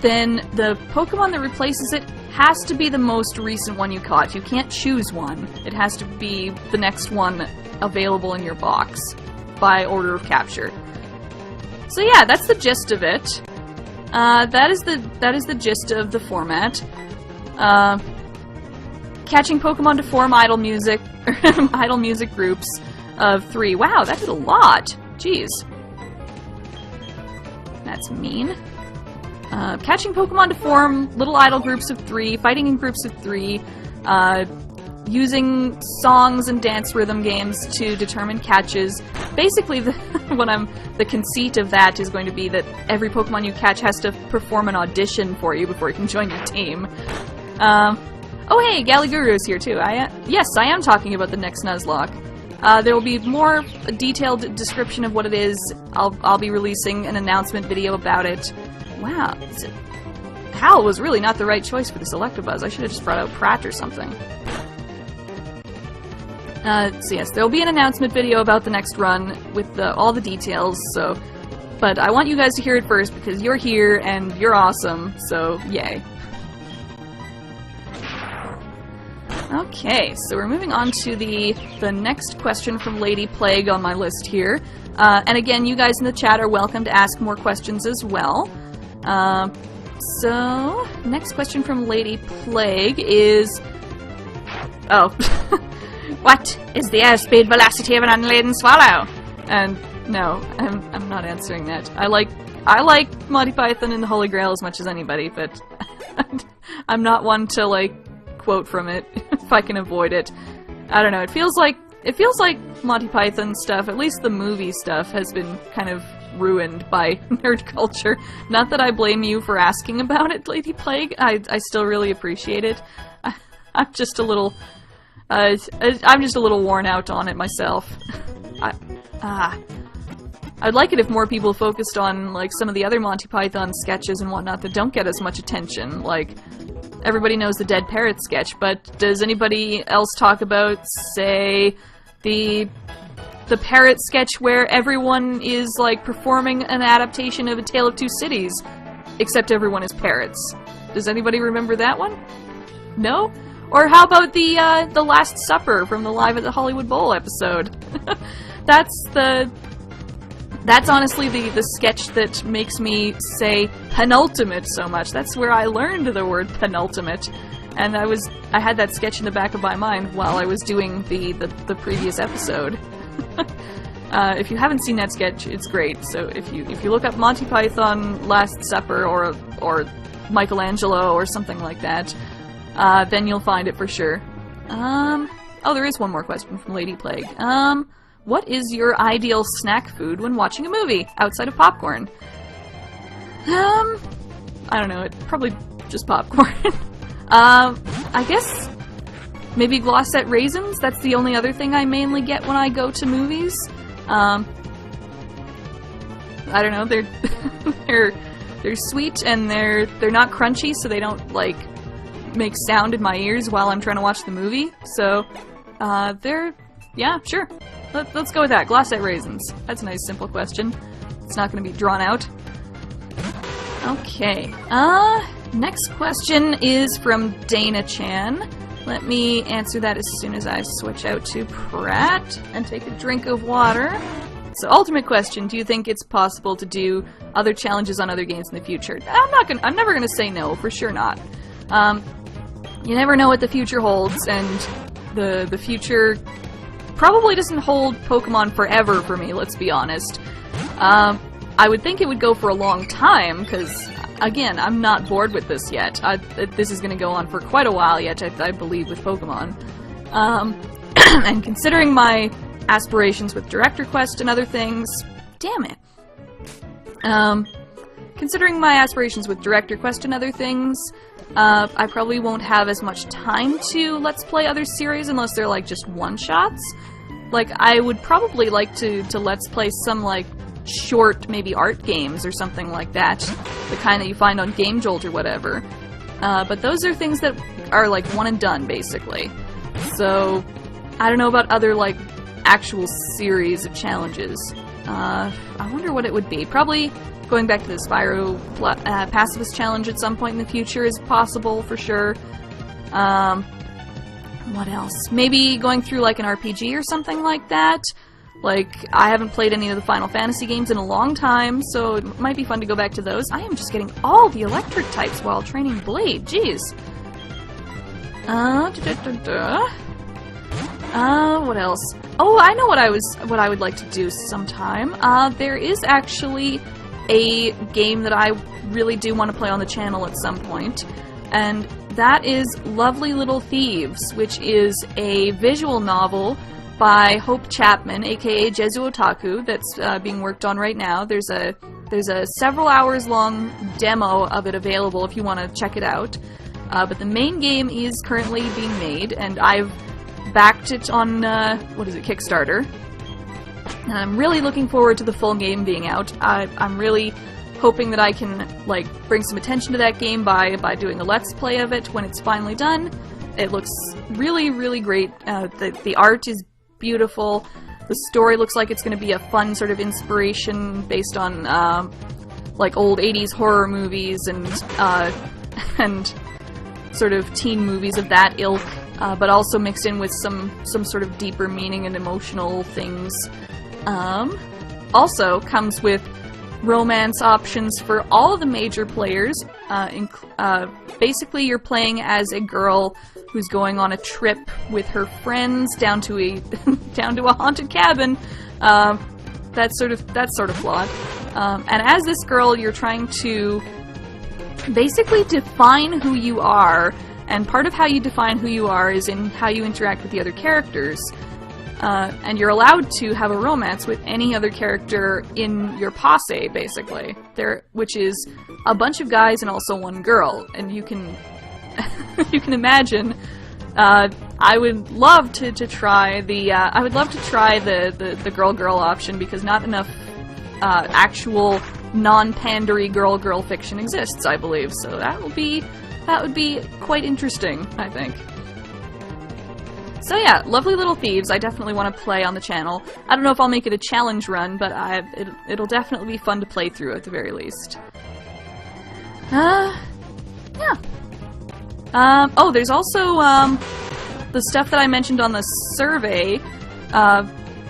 then the Pokemon that replaces it has to be the most recent one you caught. You can't choose one. It has to be the next one available in your box by order of capture. So yeah, that's the gist of it. That is the gist of the format. Catching Pokemon to form idol music groups of 3. Wow, that did a lot. Jeez. That's mean. Catching Pokemon to form little idol groups of 3, fighting in groups of 3, using songs and dance rhythm games to determine catches. Basically, the conceit of that is going to be that every Pokemon you catch has to perform an audition for you before you can join your team. Oh hey, Galiguru's here too. Yes, I am talking about the next Nuzlocke. There will be more detailed description of what it is. I'll be releasing an announcement video about it. Wow, Hal was really not the right choice for this Electabuzz. I should have just brought out Pratt or something. So yes, there will be an announcement video about the next run with all the details, so... But I want you guys to hear it first because you're here and you're awesome, so yay. Okay, so we're moving on to the next question from Lady Plague on my list here. And again, you guys in the chat are welcome to ask more questions as well. So, next question from Lady Plague is... Oh. What is the airspeed velocity of an unladen swallow? And no, I'm not answering that. I like Monty Python and the Holy Grail as much as anybody, but I'm not one to, like, quote from it if I can avoid it. I don't know, it feels like Monty Python stuff, at least the movie stuff, has been kind of ruined by nerd culture. Not that I blame you for asking about it, Lady Plague. I still really appreciate it. I'm just a little worn out on it myself. I'd like it if more people focused on, like, some of the other Monty Python sketches and whatnot that don't get as much attention. Like, everybody knows the Dead Parrot sketch, but does anybody else talk about, say, the parrot sketch where everyone is, like, performing an adaptation of A Tale of Two Cities, except everyone is parrots? Does anybody remember that one? No? Or how about the Last Supper from the Live at the Hollywood Bowl episode? That's honestly the sketch that makes me say penultimate so much. That's where I learned the word penultimate. And I had that sketch in the back of my mind while I was doing the previous episode. If you haven't seen that sketch, it's great. So if you look up Monty Python Last Supper or Michelangelo or something like that, then you'll find it for sure. Oh, there is one more question from Lady Plague. What is your ideal snack food when watching a movie, outside of popcorn? I don't know, it's probably just popcorn. I guess maybe Glossette raisins? That's the only other thing I mainly get when I go to movies. I don't know, they're sweet and they're not crunchy, so they don't, like, make sound in my ears while I'm trying to watch the movie. So, yeah, sure. Let's go with that. Glossette raisins. That's a nice, simple question. It's not going to be drawn out. Okay. Next question is from Dana Chan. Let me answer that as soon as I switch out to Pratt and take a drink of water. So, ultimate question, do you think it's possible to do other challenges on other games in the future? I'm never gonna say no, for sure not. You never know what the future holds, and the future probably doesn't hold Pokemon forever for me, let's be honest. I would think it would go for a long time, because, again, I'm not bored with this yet. This is going to go on for quite a while yet, I believe, with Pokemon. And considering my aspirations with Director Quest and other things... Damn it. Considering my aspirations with Director Quest and other things, I probably won't have as much time to Let's Play other series unless they're, like, just one-shots. Like, I would probably like to Let's Play some, like, short, maybe art games or something like that. The kind that you find on Game Jolt or whatever. But those are things that are, like, one and done, basically. So, I don't know about other, like, actual series of challenges. I wonder what it would be. Probably going back to the Spyro Pacifist Challenge at some point in the future is possible, for sure. What else? Maybe going through, like, an RPG or something like that. Like, I haven't played any of the Final Fantasy games in a long time, so it might be fun to go back to those. I am just getting all the electric types while training Blade, jeez. What else? Oh, I know what I would like to do sometime. There is actually a game that I really do want to play on the channel at some point, and that is Lovely Little Thieves, which is a visual novel by Hope Chapman, aka Jezu Otaku, that's being worked on right now. There's a several hours long demo of it available if you want to check it out. But the main game is currently being made, and I've backed it on, Kickstarter. And I'm really looking forward to the full game being out. I'm really hoping that I can, like, bring some attention to that game by doing a Let's Play of it when it's finally done. It looks really, really great. The art is beautiful. The story looks like it's going to be a fun sort of inspiration based on, like, old 80s horror movies and sort of teen movies of that ilk, but also mixed in with some sort of deeper meaning and emotional things. Also comes with romance options for all of the major players. Basically, you're playing as a girl who's going on a trip with her friends down to a haunted cabin. That's sort of flawed. And as this girl, you're trying to basically define who you are. And part of how you define who you are is in how you interact with the other characters. and you're allowed to have a romance with any other character in your posse, basically. Which is a bunch of guys and also one girl, and you can you can imagine. I would love to try the girl option, because not enough actual non-pandery girl fiction exists, I believe. So that would be quite interesting, I think. So yeah, Lovely Little Thieves, I definitely want to play on the channel. I don't know if I'll make it a challenge run, but it'll definitely be fun to play through at the very least. Yeah. Oh, there's also, the stuff that I mentioned on the survey. I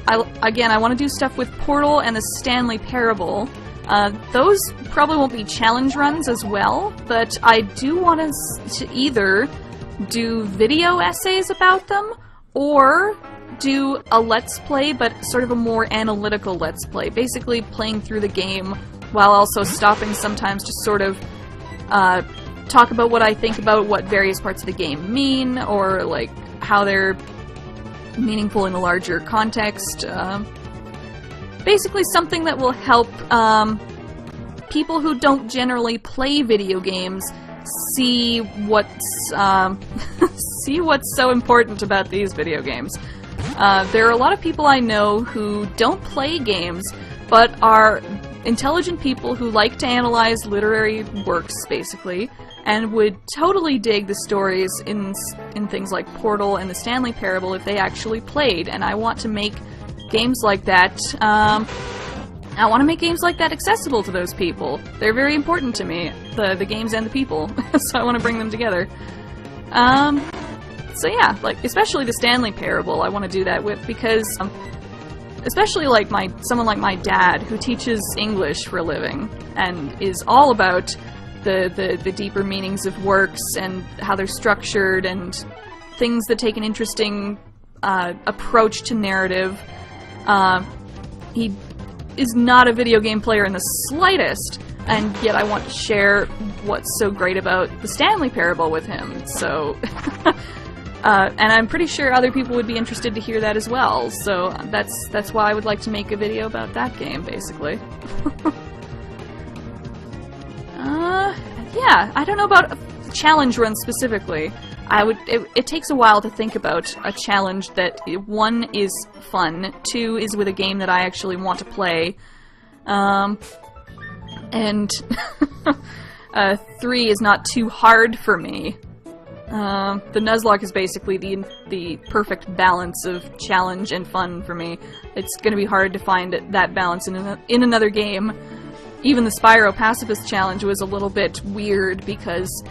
want to do stuff with Portal and the Stanley Parable. Those probably won't be challenge runs as well, but I do want to either do video essays about them, or do a Let's Play, but sort of a more analytical Let's Play. Basically playing through the game while also stopping sometimes to sort of talk about what I think about what various parts of the game mean, or like how they're meaningful in a larger context. Basically something that will help people who don't generally play video games see what's so important about these video games. There are a lot of people I know who don't play games, but are intelligent people who like to analyze literary works, basically, and would totally dig the stories in things like Portal and the Stanley Parable if they actually played, and I want to make games like that, I want to make games like that accessible to those people. They're very important to me, the games and the people, so I want to bring them together. So yeah, like, especially the Stanley Parable I want to do that with, because, especially like someone like my dad, who teaches English for a living, and is all about the deeper meanings of works, and how they're structured, and things that take an interesting approach to narrative. He is not a video game player in the slightest, and yet I want to share what's so great about the Stanley Parable with him, so... and I'm pretty sure other people would be interested to hear that as well, so that's why I would like to make a video about that game, basically. Yeah, I don't know about a challenge run specifically. It takes a while to think about a challenge that, 1, is fun, 2, is with a game that I actually want to play, and 3 is not too hard for me. The Nuzlocke is basically the perfect balance of challenge and fun for me. It's gonna be hard to find that balance in another game. Even the Spyro Pacifist challenge was a little bit weird, because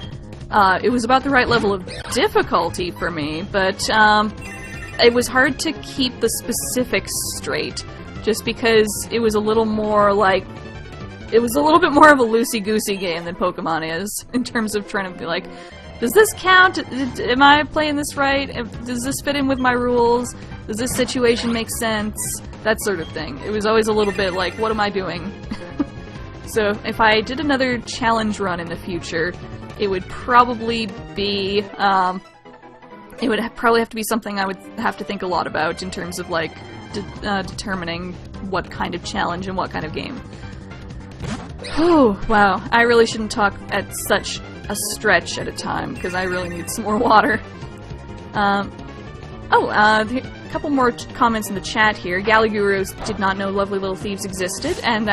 it was about the right level of difficulty for me, but it was hard to keep the specifics straight, just because it was a little more like... It was a little bit more of a loosey-goosey game than Pokemon is, in terms of trying to be like, does this count? Am I playing this right? Does this fit in with my rules? Does this situation make sense? That sort of thing. It was always a little bit like, what am I doing? So if I did another challenge run in the future, it would probably be, it would probably have to be something I would have to think a lot about in terms of, like, determining what kind of challenge and what kind of game. Oh, wow. I really shouldn't talk at such a stretch at a time, because I really need some more water. A couple more comments in the chat here. Galligurus did not know Lovely Little Thieves existed, and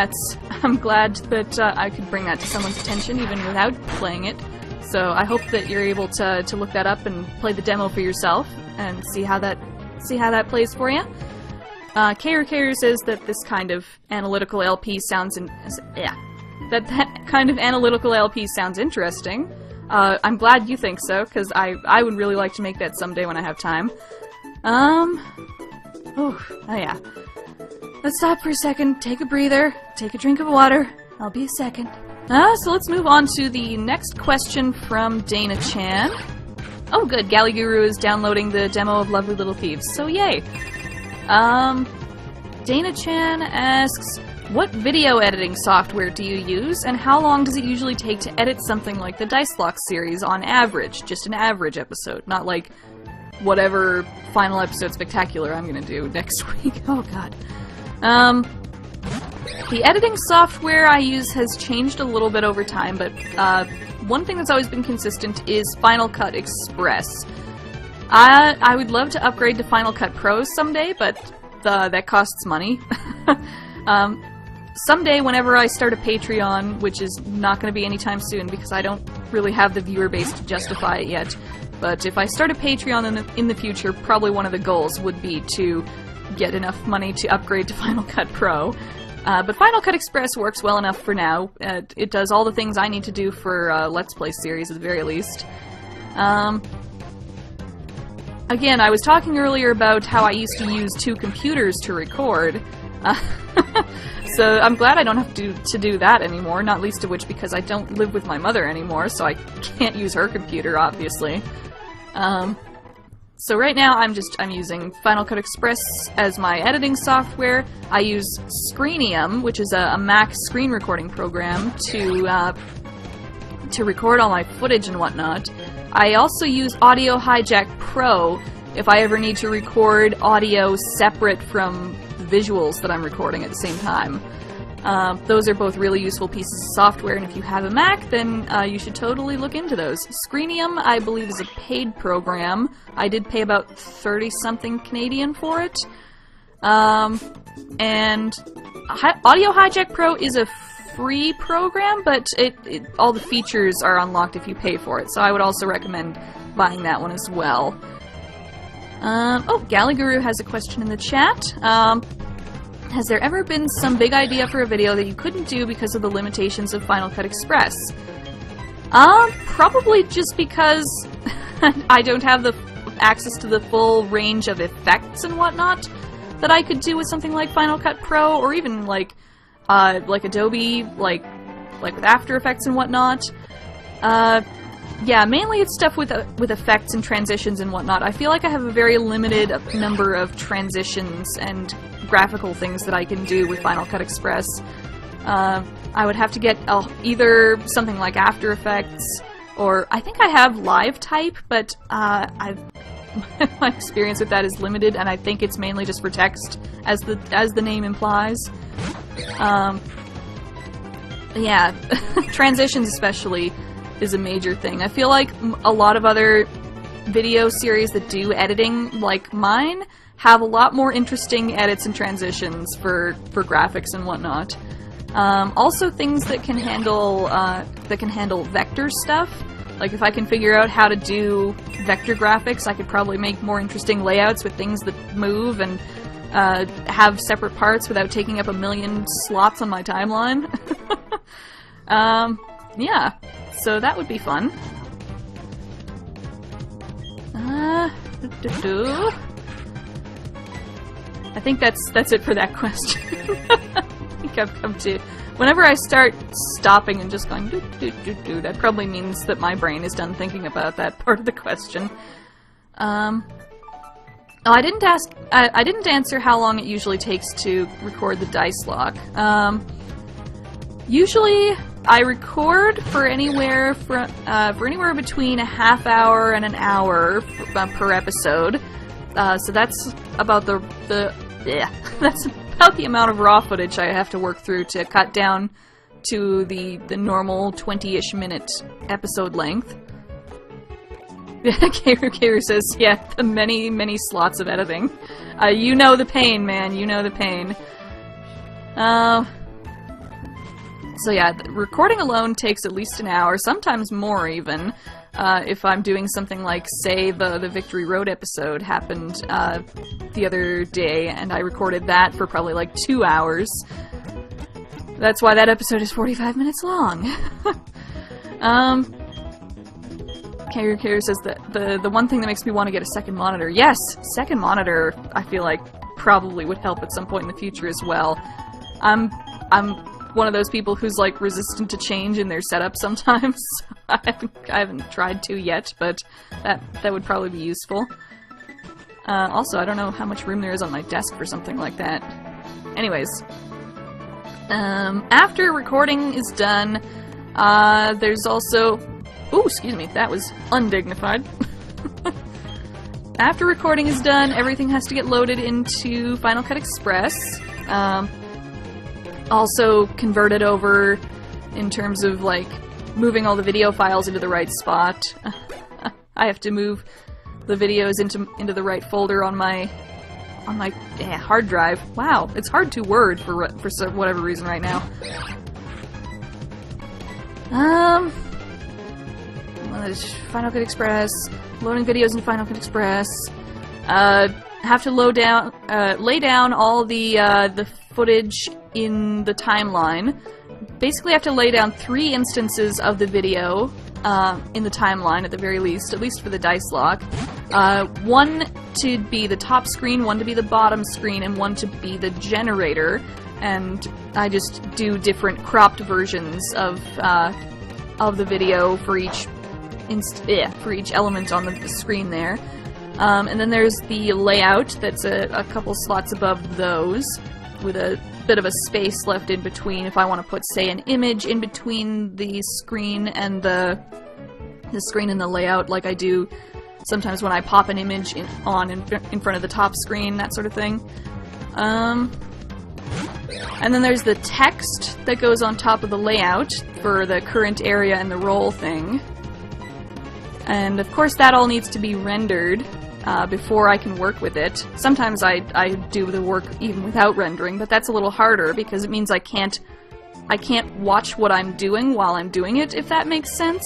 I'm glad that I could bring that to someone's attention even without playing it. So I hope that you're able to look that up and play the demo for yourself and see how that plays for you. Karu says that this kind of analytical LP sounds that kind of analytical LP sounds interesting. I'm glad you think so, because I would really like to make that someday when I have time. Oh yeah. Let's stop for a second, take a breather, take a drink of water. I'll be a second. So let's move on to the next question from Dana Chan. Oh good, Galliguru is downloading the demo of Lovely Little Thieves, so yay. Dana Chan asks, what video editing software do you use, and how long does it usually take to edit something like the Dicelocke series on average? Just an average episode, not like whatever final episode spectacular I'm gonna do next week. Oh god. The editing software I use has changed a little bit over time, but one thing that's always been consistent is Final Cut Express. I would love to upgrade to Final Cut Pro someday, but that costs money. Someday, whenever I start a Patreon, which is not going to be anytime soon because I don't really have the viewer base to justify it yet, but if I start a Patreon in the future, probably one of the goals would be to get enough money to upgrade to Final Cut Pro. But Final Cut Express works well enough for now. It does all the things I need to do for a Let's Play series, at the very least. Again, I was talking earlier about how I used to use 2 computers to record. So I'm glad I don't have to do that anymore, not least of which because I don't live with my mother anymore, so I can't use her computer, obviously. So right now I'm using Final Cut Express as my editing software. I use Screenium, which is a Mac screen recording program, to record all my footage and whatnot. I also use Audio Hijack Pro if I ever need to record audio separate from the visuals that I'm recording at the same time. Those are both really useful pieces of software, and if you have a Mac, then you should totally look into those. Screenium, I believe, is a paid program. I did pay about 30-something Canadian for it. And Audio Hijack Pro is a free program, but all the features are unlocked if you pay for it, so I would also recommend buying that one as well. Oh, Galliguru has a question in the chat. Has there ever been some big idea for a video that you couldn't do because of the limitations of Final Cut Express? Probably just because I don't have the access to the full range of effects and whatnot that I could do with something like Final Cut Pro, or even like Adobe, like with After Effects and whatnot. Yeah, mainly it's stuff with effects and transitions and whatnot. I feel like I have a very limited number of transitions and graphical things that I can do with Final Cut Express. I would have to get either something like After Effects, or I think I have Live Type, but my experience with that is limited, and I think it's mainly just for text, as the name implies. Yeah, transitions especially is a major thing. I feel like a lot of other video series that do editing, like mine, have a lot more interesting edits and transitions for graphics and whatnot. Also, things that can handle vector stuff. Like if I can figure out how to do vector graphics, I could probably make more interesting layouts with things that move and have separate parts without taking up a million slots on my timeline. Yeah, so that would be fun. I think that's it for that question. I think I've come to... Whenever I start stopping and just going do, that probably means that my brain is done thinking about that part of the question. Oh, I didn't answer how long it usually takes to record the Dicelocke. Usually, I record for anywhere between a half hour and an hour per episode. So that's about that's about the amount of raw footage I have to work through to cut down to the normal 20-ish minute episode length. Karu says, yeah, the many slots of editing. You know the pain, man. You know the pain. So yeah, recording alone takes at least an hour, sometimes more even. If I'm doing something like, say, the Victory Road episode happened the other day, and I recorded that for probably like 2 hours. That's why that episode is 45 minutes long. Karu says that the one thing that makes me want to get a second monitor. Yes, second monitor, I feel like, probably would help at some point in the future as well. I'm one of those people who's like resistant to change in their setup sometimes. I haven't tried to yet, but that would probably be useful. Also, I don't know how much room there is on my desk for something like that. Anyways, after recording is done, there's also... Ooh, excuse me, that was undignified. after recording is done, everything has to get loaded into Final Cut Express. Also converted over in terms of, like, moving all the video files into the right spot. I have to move the videos into the right folder on my hard drive. Wow, it's hard to word for whatever reason right now. Final Cut Express, loading videos in Final Cut Express. Have to lay down all the footage in the timeline. Basically, I have to lay down 3 instances of the video in the timeline at the very least, at least for the Dicelocke. One to be the top screen, one to be the bottom screen, and one to be the generator. And I just do different cropped versions of the video for each element on the screen there. And then there's the layout that's a couple slots above those, with a bit of a space left in between if I want to put, say, an image in between the screen and the screen and the layout, like I do sometimes when I pop an image in front of the top screen, that sort of thing. And then there's the text that goes on top of the layout for the current area and the role thing. And of course that all needs to be rendered before I can work with it. Sometimes I do the work even without rendering, but that's a little harder because it means I can't watch what I'm doing while I'm doing it, if that makes sense.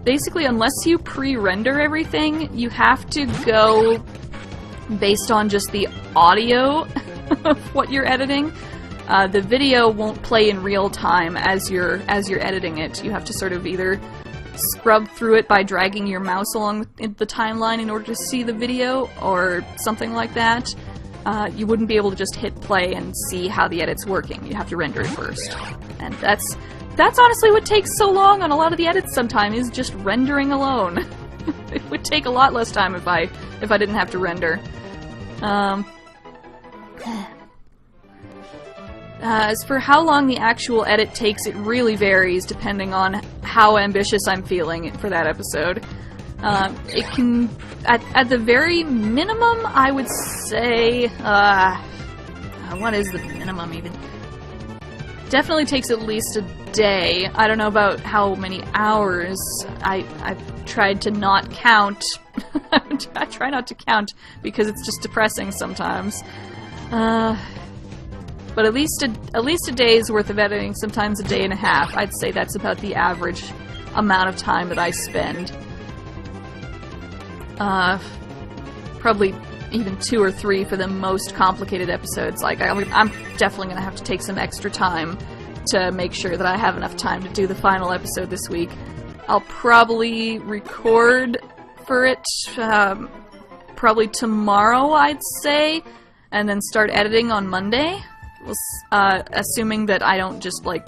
Basically, unless you pre-render everything, you have to go based on just the audio of what you're editing. The video won't play in real time as you're editing it. You have to sort of either scrub through it by dragging your mouse along the timeline in order to see the video, or something like that. You wouldn't be able to just hit play and see how the edit's working. You have to render it first. And that's honestly what takes so long on a lot of the edits sometimes, is just rendering alone. It would take a lot less time if I didn't have to render. As for how long the actual edit takes, it really varies depending on how ambitious I'm feeling for that episode. It can, at the very minimum, I would say, what is the minimum even? Definitely takes at least a day. I don't know about how many hours. I've tried to not count. I try not to count because it's just depressing sometimes. But at least a day's worth of editing, sometimes a day and a half. I'd say that's about the average amount of time that I spend. Probably even 2 or 3 for the most complicated episodes. Like, I'm definitely going to have to take some extra time to make sure that I have enough time to do the final episode this week. I'll probably record for it probably tomorrow, I'd say, and then start editing on Monday. Assuming that I don't just, like,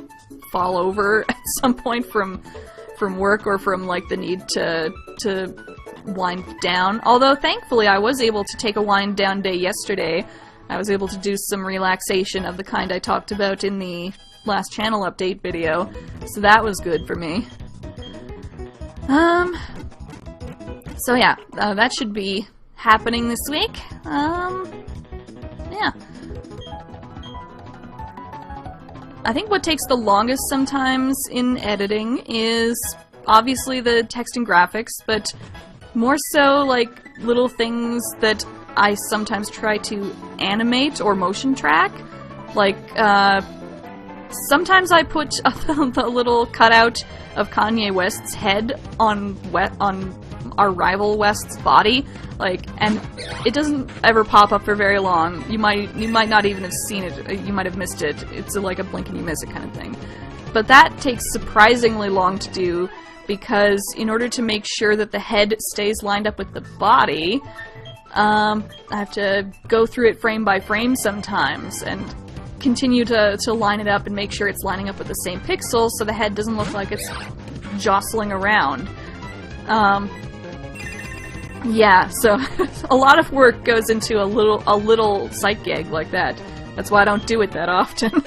fall over at some point from work or from, like, the need to wind down. Although, thankfully, I was able to take a wind down day yesterday. I was able to do some relaxation of the kind I talked about in the last channel update video, so that was good for me. So yeah, that should be happening this week. Yeah. I think what takes the longest sometimes in editing is obviously the text and graphics, but more so like little things that I sometimes try to animate or motion track. Like, sometimes I put a little cutout of Kanye West's head on our rival West's body, like, and it doesn't ever pop up for very long. You might not even have seen it. You might have missed it. It's like a blink and you miss it kind of thing. But that takes surprisingly long to do, because in order to make sure that the head stays lined up with the body, I have to go through it frame by frame sometimes and continue to line it up and make sure it's lining up with the same pixels so the head doesn't look like it's jostling around. Yeah, so a lot of work goes into a little sight gag like that. That's why I don't do it that often.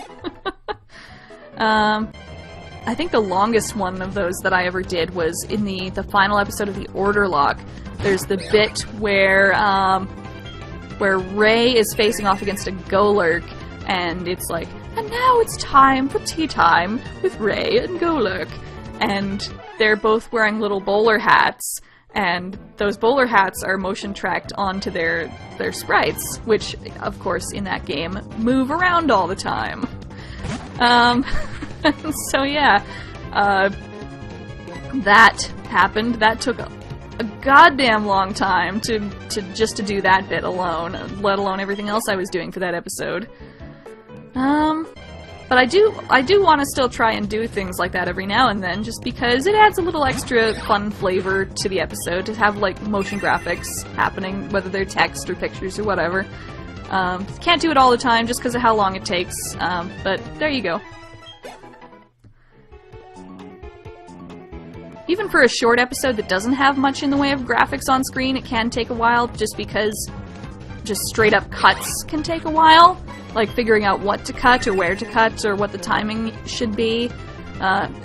I think the longest one of those that I ever did was in the final episode of the Orderlocke. There's the bit where Ray is facing off against a Golurk, and it's like, and now it's time for tea time with Ray and Golurk. And they're both wearing little bowler hats, and those bowler hats are motion tracked onto their sprites, which, of course, in that game, move around all the time. So yeah, that happened. That took a goddamn long time to do that bit alone, let alone everything else I was doing for that episode. But I do want to still try and do things like that every now and then, just because it adds a little extra fun flavor to the episode to have, like, motion graphics happening, whether they're text or pictures or whatever. Can't do it all the time just because of how long it takes, but there you go. Even for a short episode that doesn't have much in the way of graphics on screen, it can take a while, just because just straight up cuts can take a while. Like figuring out what to cut, or where to cut, or what the timing should be.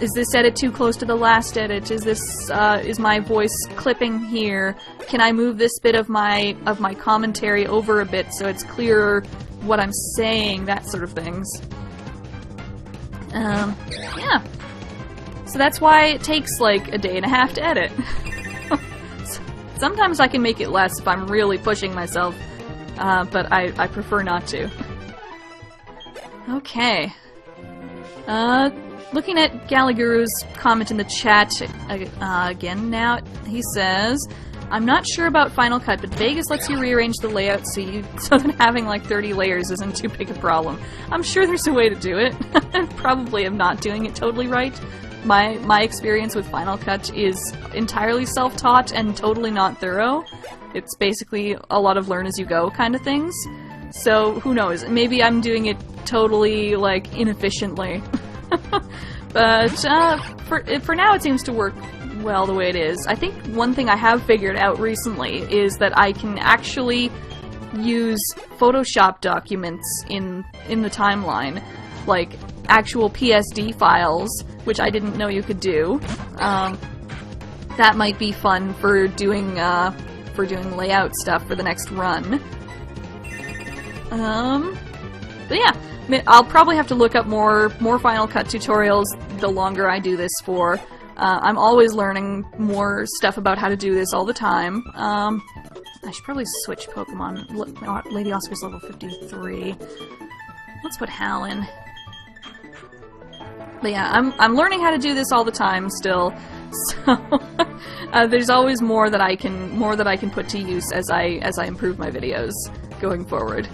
Is this edit too close to the last edit? Is my voice clipping here? Can I move this bit of my commentary over a bit so it's clearer what I'm saying? That sort of things. Yeah. So that's why it takes like a day and a half to edit. Sometimes I can make it less if I'm really pushing myself, but I prefer not to. Okay. Looking at Gallagher's comment in the chat again now, he says, I'm not sure about Final Cut, but Vegas lets you rearrange the layout so that having like 30 layers isn't too big a problem. I'm sure there's a way to do it. I probably am not doing it totally right. My experience with Final Cut is entirely self-taught and totally not thorough. It's basically a lot of learn as you go kind of things. So, who knows? Maybe I'm doing it totally, like, inefficiently. But, for now it seems to work well the way it is. I think one thing I have figured out recently is that I can actually use Photoshop documents in the timeline. Like, actual PSD files, which I didn't know you could do. That might be fun for doing layout stuff for the next run. But yeah, I'll probably have to look up more Final Cut tutorials the longer I do this for. I'm always learning more stuff about how to do this all the time. I should probably switch Pokemon. Lady Oscar's level 53. Let's put Hal in. But yeah, I'm learning how to do this all the time still. So there's always more that I can put to use as I improve my videos going forward.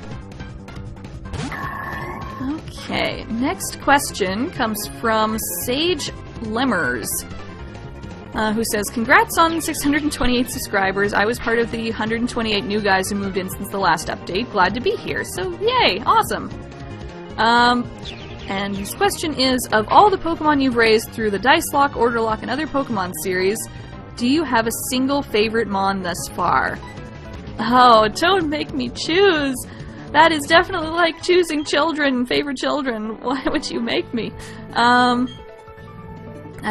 Okay, next question comes from Sage Lemmers, who says, congrats on 628 subscribers. I was part of the 128 new guys who moved in since the last update. Glad to be here. So, yay! Awesome! And his question is, of all the Pokemon you've raised through the Dicelocke, Orderlocke, and other Pokemon series, do you have a single favorite Mon thus far? Oh, don't make me choose! That is definitely like choosing children, favorite children. Why would you make me? I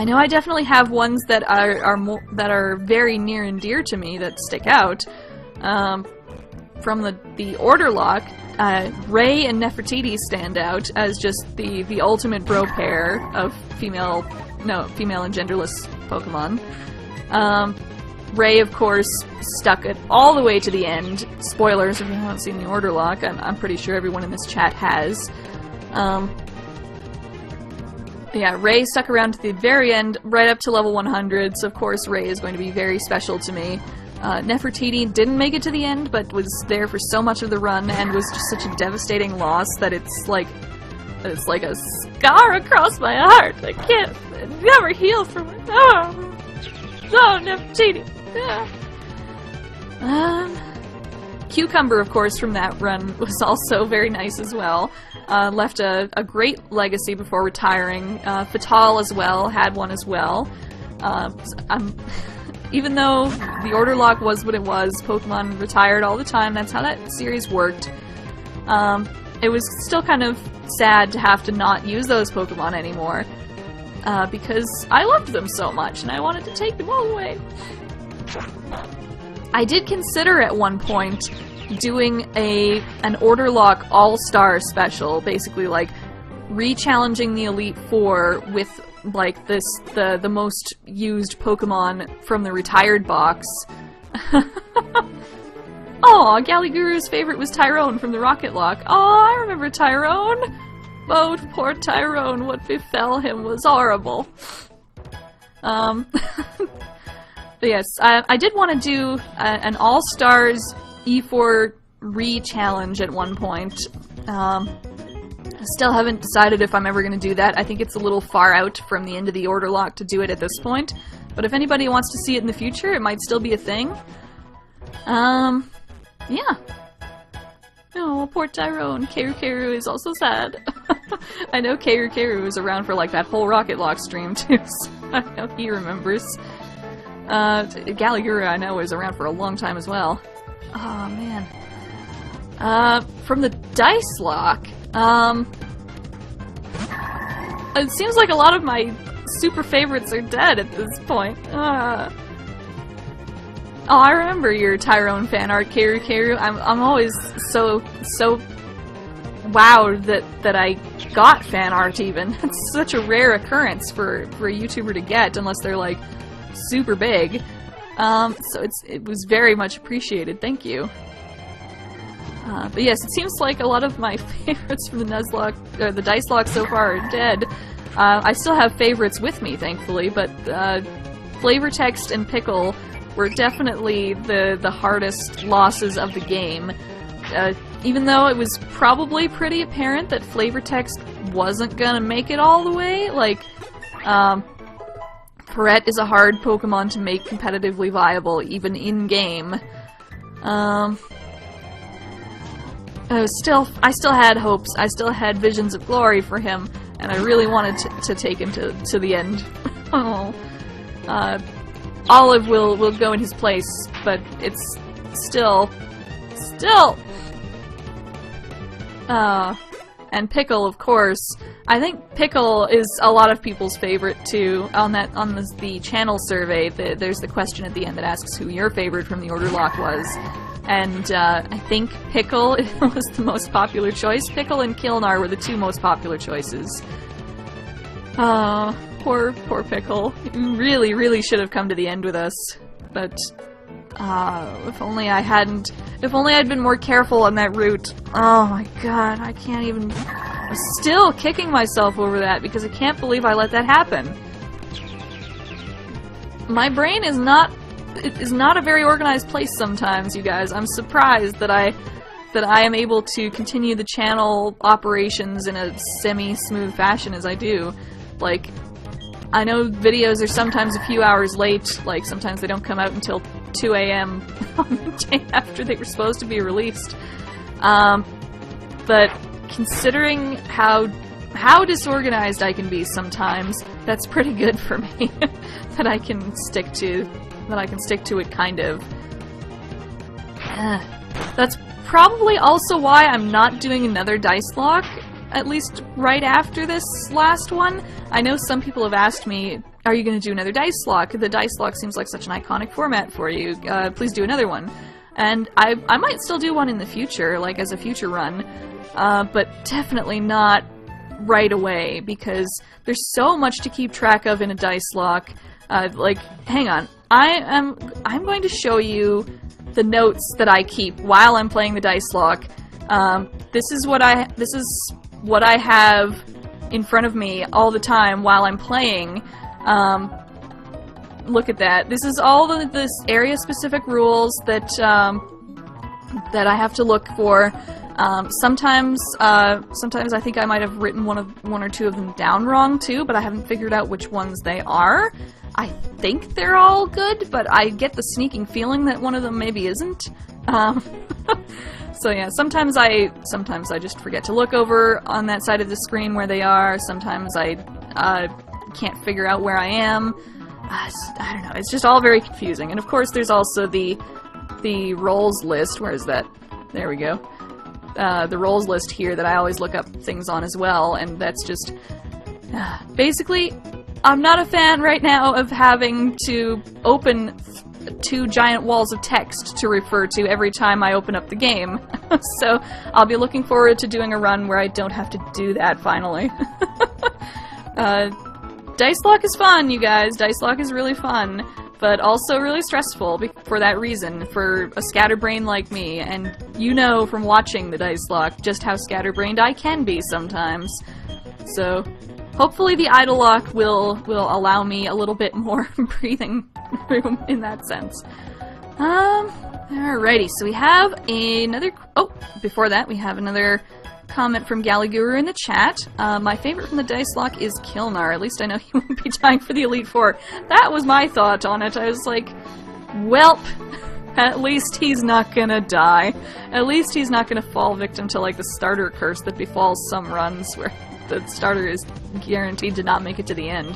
know I definitely have ones that are very near and dear to me that stick out. From the Orderlocke, Ray and Nefertiti stand out as just the ultimate bro pair of female and genderless Pokemon. Ray, of course, stuck it all the way to the end. Spoilers if you haven't seen the Orderlocke. I'm pretty sure everyone in this chat has. Yeah, Ray stuck around to the very end, right up to level 100, so of course Ray is going to be very special to me. Nefertiti didn't make it to the end, but was there for so much of the run, and was just such a devastating loss that it's like a scar across my heart. I can't never heal from it. Oh, Nefertiti. Cucumber, of course, from that run was also very nice as well. Left a great legacy before retiring. Fatal as well, had one as well. Even though the Orderlocke was what it was, Pokemon retired all the time, that's how that series worked. It was still kind of sad to have to not use those Pokemon anymore. because I loved them so much and I wanted to take them all away. I did consider at one point doing an Orderlocke All-Star special, basically like re-challenging the Elite Four with like the most used Pokemon from the retired box. Aw, Galiguru's favorite was Tyrone from the Rocketlocke. Aw, I remember Tyrone! Oh, poor Tyrone, what befell him was horrible. But yes, I did want to do an All-Stars E4 re-challenge at one point. I still haven't decided if I'm ever going to do that. I think it's a little far out from the end of the Orderlocke to do it at this point. But if anybody wants to see it in the future, it might still be a thing. Yeah. Oh, poor Tyrone. Keru is also sad. I know Keru was around for like that whole Rocketlocke stream too, so I know he remembers. Galiguru I know was around for a long time as well. Oh man. From the Dicelocke, it seems like a lot of my super favorites are dead at this point. Oh, I remember your Tyrone fan art, Keru. I'm always so wowed that I got fan art even. It's such a rare occurrence for a YouTuber to get, unless they're like super big. So it was very much appreciated. Thank you. But yes, it seems like a lot of my favorites from the Nuzlocke, or the Dicelocke so far are dead. I still have favorites with me, thankfully, but Flavor Text and Pickle were definitely the hardest losses of the game. Even though it was probably pretty apparent that Flavor Text wasn't gonna make it all the way, like, Perrette is a hard Pokemon to make competitively viable, even in-game. I still had hopes, I still had visions of glory for him, and I really wanted to take him to the end. Oh. Olive will go in his place, but it's still. And Pickle, of course. I think Pickle is a lot of people's favorite too. On the channel survey, there's the question at the end that asks who your favorite from the Orderlocke was, and I think Pickle was the most popular choice. Pickle and Kilnar were the two most popular choices. Poor Pickle. Really should have come to the end with us. But, if only I'd been more careful on that route. Oh my god, I can't even... I'm still kicking myself over that because I can't believe I let that happen. My brain is not a very organized place sometimes, you guys. I'm surprised that I am able to continue the channel operations in a semi-smooth fashion as I do. Like, I know videos are sometimes a few hours late, like sometimes they don't come out until 2 AM on the day after they were supposed to be released. But considering how disorganized I can be sometimes, that's pretty good for me. that I can stick to it kind of. That's probably also why I'm not doing another Dicelocke, at least right after this last one. I know some people have asked me, are you going to do another Dicelocke? The Dicelocke seems like such an iconic format for you. Please do another one. And I might still do one in the future, like as a future run, but definitely not right away, because there's so much to keep track of in a Dicelocke. Like, hang on. I'm going to show you the notes that I keep while I'm playing the Dicelocke. This is what I have in front of me all the time while I'm playing. Look at that. This is all this area-specific rules that I have to look for. Sometimes I think I might have written one or two of them down wrong too, but I haven't figured out which ones they are. I think they're all good, but I get the sneaking feeling that one of them maybe isn't. So yeah, sometimes I just forget to look over on that side of the screen where they are. Sometimes I can't figure out where I am. I don't know. It's just all very confusing. And of course, there's also the roles list. Where is that? There we go. The roles list here that I always look up things on as well, and that's just basically I'm not a fan right now of having to open 2 giant walls of text to refer to every time I open up the game. So I'll be looking forward to doing a run where I don't have to do that finally. Dicelocke is fun, you guys. Dicelocke is really fun, but also really stressful for that reason, for a scatterbrain like me, and you know from watching the Dicelocke just how scatterbrained I can be sometimes. So hopefully the Untitled will allow me a little bit more breathing room in that sense. Alrighty, so we have another... Oh, before that we have another comment from Galliguru in the chat. My favorite from the Dicelocke is Kilnar. At least I know he won't be dying for the Elite Four. That was my thought on it. I was like, welp, at least he's not gonna die. At least he's not gonna fall victim to like the starter curse that befalls some runs where the starter is guaranteed to not make it to the end.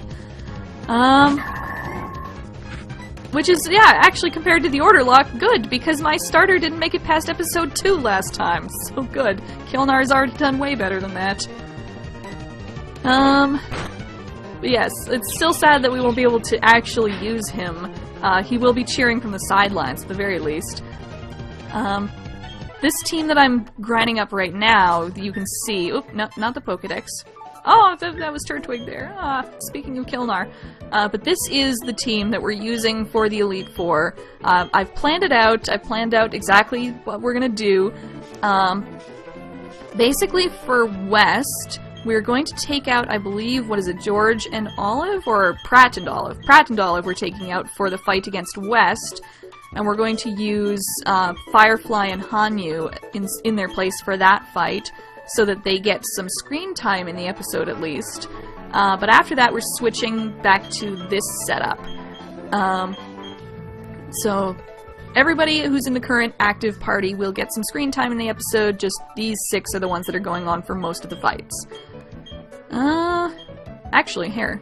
Which is, yeah, actually compared to the Orderlocke, good, because my starter didn't make it past episode 2 last time, so good. Kilnar's already done way better than that. But yes, it's still sad that we won't be able to actually use him. He will be cheering from the sidelines, at the very least. This team that I'm grinding up right now, you can see... Oop, no, not the Pokedex. Oh, that was Turtwig there. Speaking of Kilnar. But this is the team that we're using for the Elite Four. I've planned it out. I've planned out exactly what we're gonna do. Basically, for West, we're going to take out, I believe, what is it, George and Olive? Or Pratt and Olive? Pratt and Olive we're taking out for the fight against West. And we're going to use Firefly and Hanyu in their place for that fight, so that they get some screen time in the episode at least. But after that, we're switching back to this setup. So everybody who's in the current active party will get some screen time in the episode, just these 6 are the ones that are going on for most of the fights. Actually, here.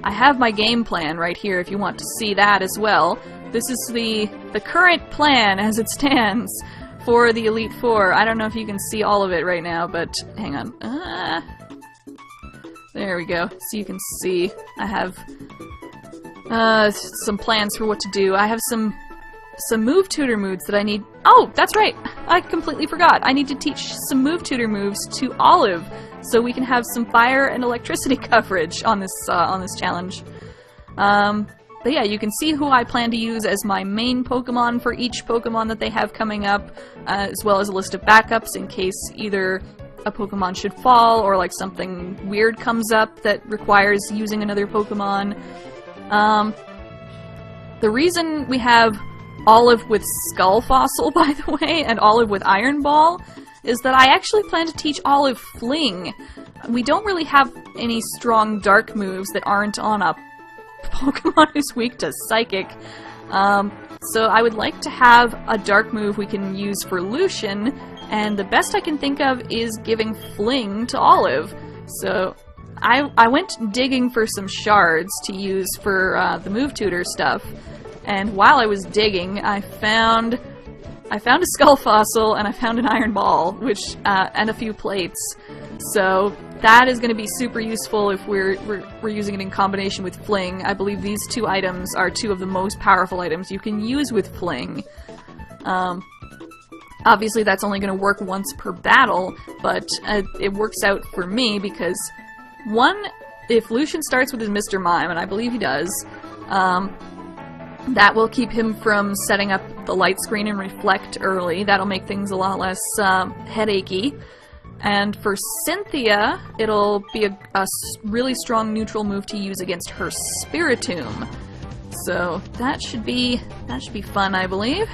I have my game plan right here if you want to see that as well. This is the current plan as it stands for the Elite Four. I don't know if you can see all of it right now, but hang on. There we go. So you can see I have some plans for what to do. I have some move tutor moves that I need. Oh, that's right. I completely forgot. I need to teach some move tutor moves to Olive, so we can have some fire and electricity coverage on this challenge. But yeah, you can see who I plan to use as my main Pokemon for each Pokemon that they have coming up, as well as a list of backups in case either a Pokemon should fall or like something weird comes up that requires using another Pokemon. The reason we have Olive with Skull Fossil, by the way, and Olive with Iron Ball, is that I actually plan to teach Olive Fling. We don't really have any strong dark moves that aren't on a Pokemon who's weak to Psychic. So I would like to have a dark move we can use for Lucian, and the best I can think of is giving Fling to Olive. So I went digging for some shards to use for the move tutor stuff, and while I was digging, I found a Skull Fossil and I found an Iron Ball, which and a few plates. So that is going to be super useful if we're using it in combination with Fling. I believe these 2 items are 2 of the most powerful items you can use with Fling. Obviously that's only going to work once per battle, but it works out for me because, one, if Lucian starts with his Mr. Mime, and I believe he does, that will keep him from setting up the light screen and reflect early. That'll make things a lot less headachy. And for Cynthia, it'll be a really strong neutral move to use against her Spiritomb. So that should be fun, I believe.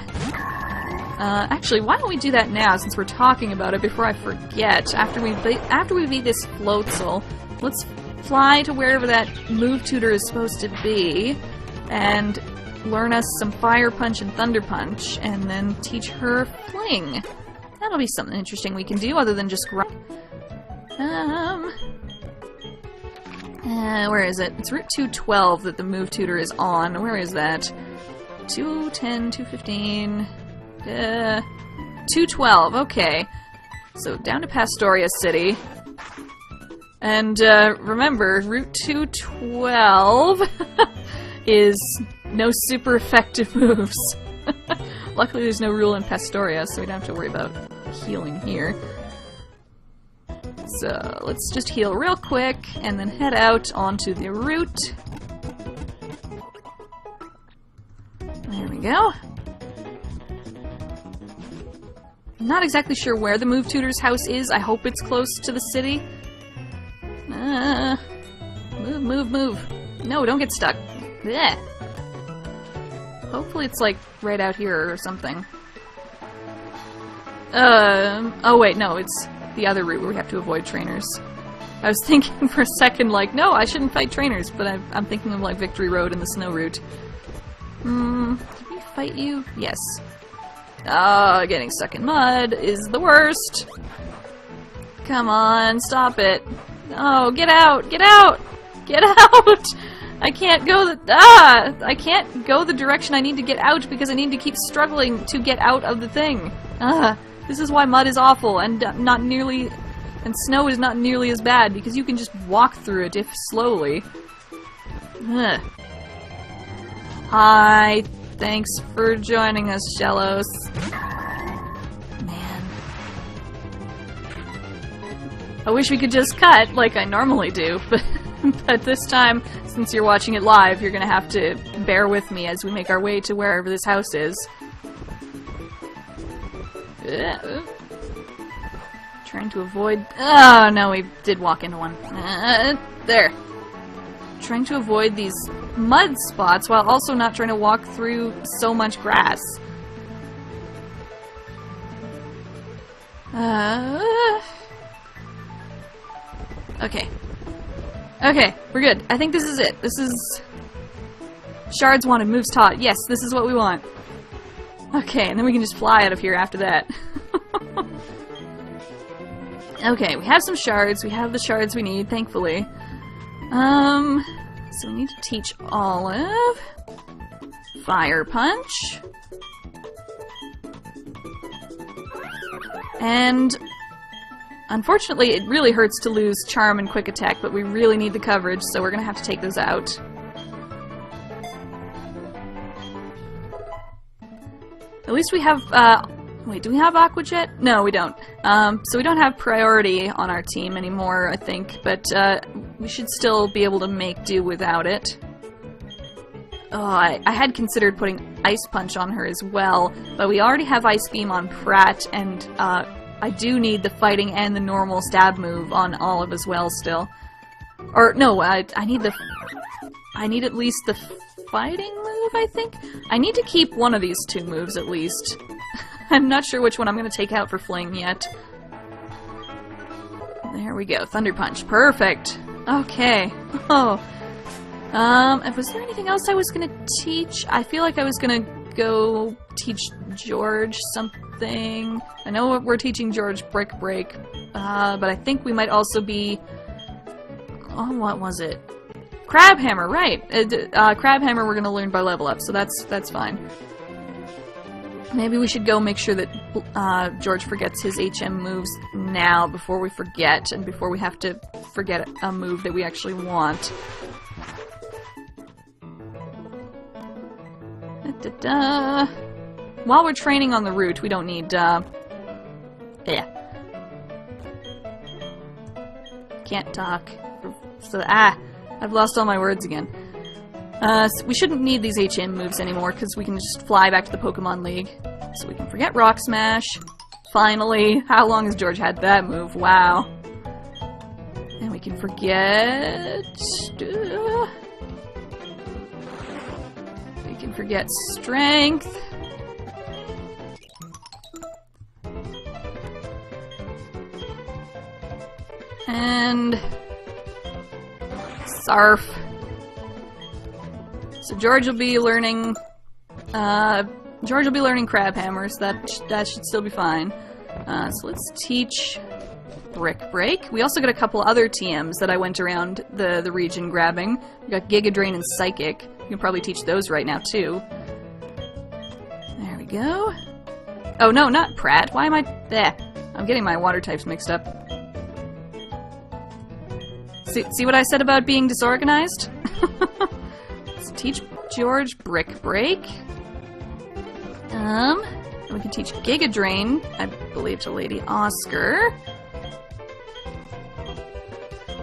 Actually, why don't we do that now, since we're talking about it, before I forget. After we beat this Floatzel, let's fly to wherever that move tutor is supposed to be, and learn us some Fire Punch and Thunder Punch, and then teach her Fling. That'll be something interesting we can do, other than just grind. Where is it? It's Route 212 that the move tutor is on. Where is that? 210, 215... 212, okay. So down to Pastoria City. And remember, Route 212 is no super effective moves. Luckily there's no rule in Pastoria, so we don't have to worry about healing here. So let's just heal real quick, and then head out onto the route. There we go. I'm not exactly sure where the Move Tutor's house is. I hope it's close to the city. Move, move, move. No, don't get stuck. Blech. Hopefully it's like right out here or something. Oh wait, no, it's the other route where we have to avoid trainers. I was thinking for a second, like, no, I shouldn't fight trainers, but I'm thinking of, like, Victory Road and the Sinnoh route. Did we fight you? Yes. Getting stuck in mud is the worst. Come on, stop it. Oh, get out! Get out! Get out! I can't go I can't go the direction I need to get out because I need to keep struggling to get out of the thing. This is why mud is awful and and snow is not nearly as bad because you can just walk through it if slowly. Hi, thanks for joining us, Shellos. Man. I wish we could just cut like I normally do, but this time, since you're watching it live, you're gonna have to bear with me as we make our way to wherever this house is. Trying to avoid... Oh, no, we did walk into one. There. Trying to avoid these mud spots while also not trying to walk through so much grass. Okay. Okay, we're good. I think this is it. This is... Shards wanted, moves taught. Yes, this is what we want. Okay, and then we can just fly out of here after that. Okay, we have some shards. We have the shards we need, thankfully. So we need to teach Olive. Fire Punch. And... Unfortunately, it really hurts to lose Charm and Quick Attack, but we really need the coverage, so we're gonna have to take those out. At least we have, wait, do we have Aqua Jet? No, we don't. So we don't have priority on our team anymore, I think, but, we should still be able to make do without it. Oh, I had considered putting Ice Punch on her as well, but we already have Ice Beam on Pratt, and, I do need the fighting and the normal stab move on Olive as well still. Or, no, I need at least the fighting move, I think? I need to keep one of these two moves at least. I'm not sure which one I'm going to take out for Fling yet. There we go, Thunder Punch. Perfect! Okay. Oh. Was there anything else I was going to teach? I feel like I was going to go teach George something. I know we're teaching George Brick Break, but I think we might also be... Oh, what was it? Crab Hammer, right! Crab Hammer we're gonna learn by level up, so that's fine. Maybe we should go make sure that George forgets his HM moves now before we forget, and before we have to forget a move that we actually want. While we're training on the route, we don't need, Can't talk. So, I've lost all my words again. So we shouldn't need these HM moves anymore, because we can just fly back to the Pokemon League. So we can forget Rock Smash. Finally! How long has George had that move? Wow. And we can forget... We can forget Strength. And... Sarf. So George will be learning... George will be learning Crab Hammers. That should still be fine. So let's teach Brick Break. We also got a couple other TMs that I went around the region grabbing. We got Giga Drain and Psychic. You can probably teach those right now, too. There we go. Oh, no, not Pratt. Why am I... I'm getting my water types mixed up. See what I said about being disorganized? Let's teach George Brick Break. We can teach Giga Drain, I believe, to Lady Oscar.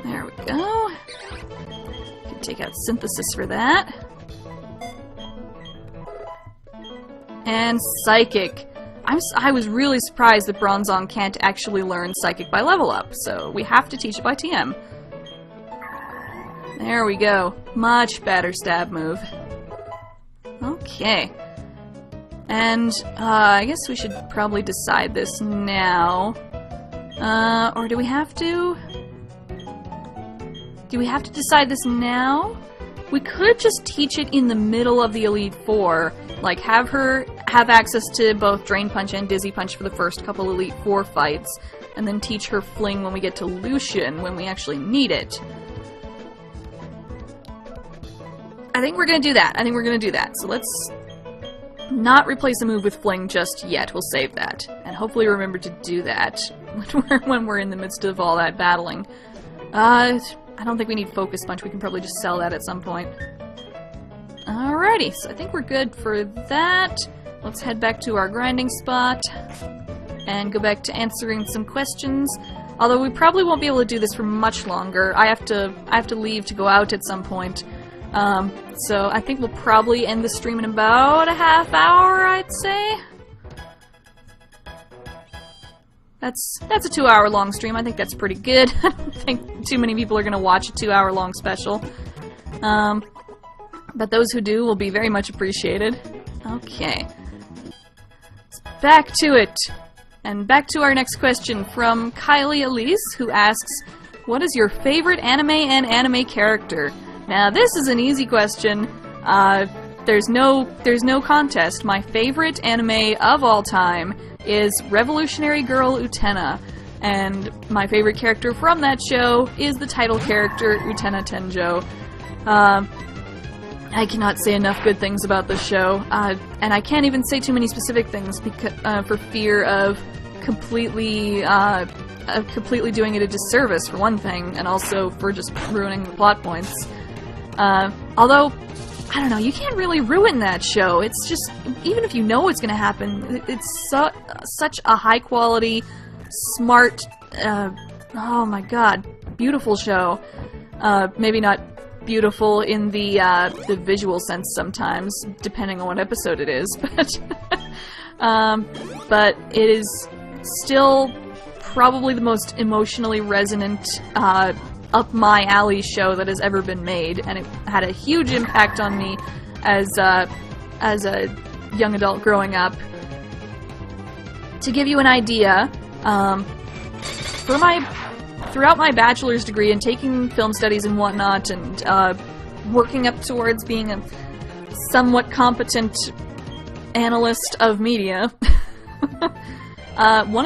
There we go. We can take out Synthesis for that. And Psychic. I was really surprised that Bronzong can't actually learn Psychic by level up, so we have to teach it by TM. There we go. Much better stab move. Okay. And, I guess we should probably decide this now. Or do we have to? Do we have to decide this now? We could just teach it in the middle of the Elite Four. Like, have her have access to both Drain Punch and Dizzy Punch for the first couple Elite Four fights, and then teach her Fling when we get to Lucian, when we actually need it. I think we're gonna do that. So let's not replace a move with Fling just yet. We'll save that. And hopefully remember to do that when we're in the midst of all that battling. I don't think we need Focus Punch. We can probably just sell that at some point. Alrighty, so I think we're good for that. Let's head back to our grinding spot and go back to answering some questions. Although we probably won't be able to do this for much longer. I have to leave to go out at some point. So I think we'll probably end the stream in about a half hour, I'd say. That's a 2-hour long stream. I think that's pretty good. I don't think too many people are gonna watch a 2-hour long special. But those who do will be very much appreciated. Okay. Back to it. And back to our next question from Kylie Elise, who asks, what is your favorite anime and anime character? Now, this is an easy question. There's no contest. My favorite anime of all time is Revolutionary Girl Utena, and my favorite character from that show is the title character, Utena Tenjo. I cannot say enough good things about this show, and I can't even say too many specific things because for fear of completely doing it a disservice, for one thing, and also for just ruining the plot points. Although, I don't know, you can't really ruin that show. It's just, even if you know what's gonna happen, it's such a high-quality, smart, oh my god, beautiful show. Maybe not beautiful in the visual sense sometimes, depending on what episode it is, but it is still probably the most emotionally resonant, up my alley show that has ever been made, and it had a huge impact on me as a young adult growing up. To give you an idea, throughout my bachelor's degree and taking film studies and whatnot, and working up towards being a somewhat competent analyst of media, one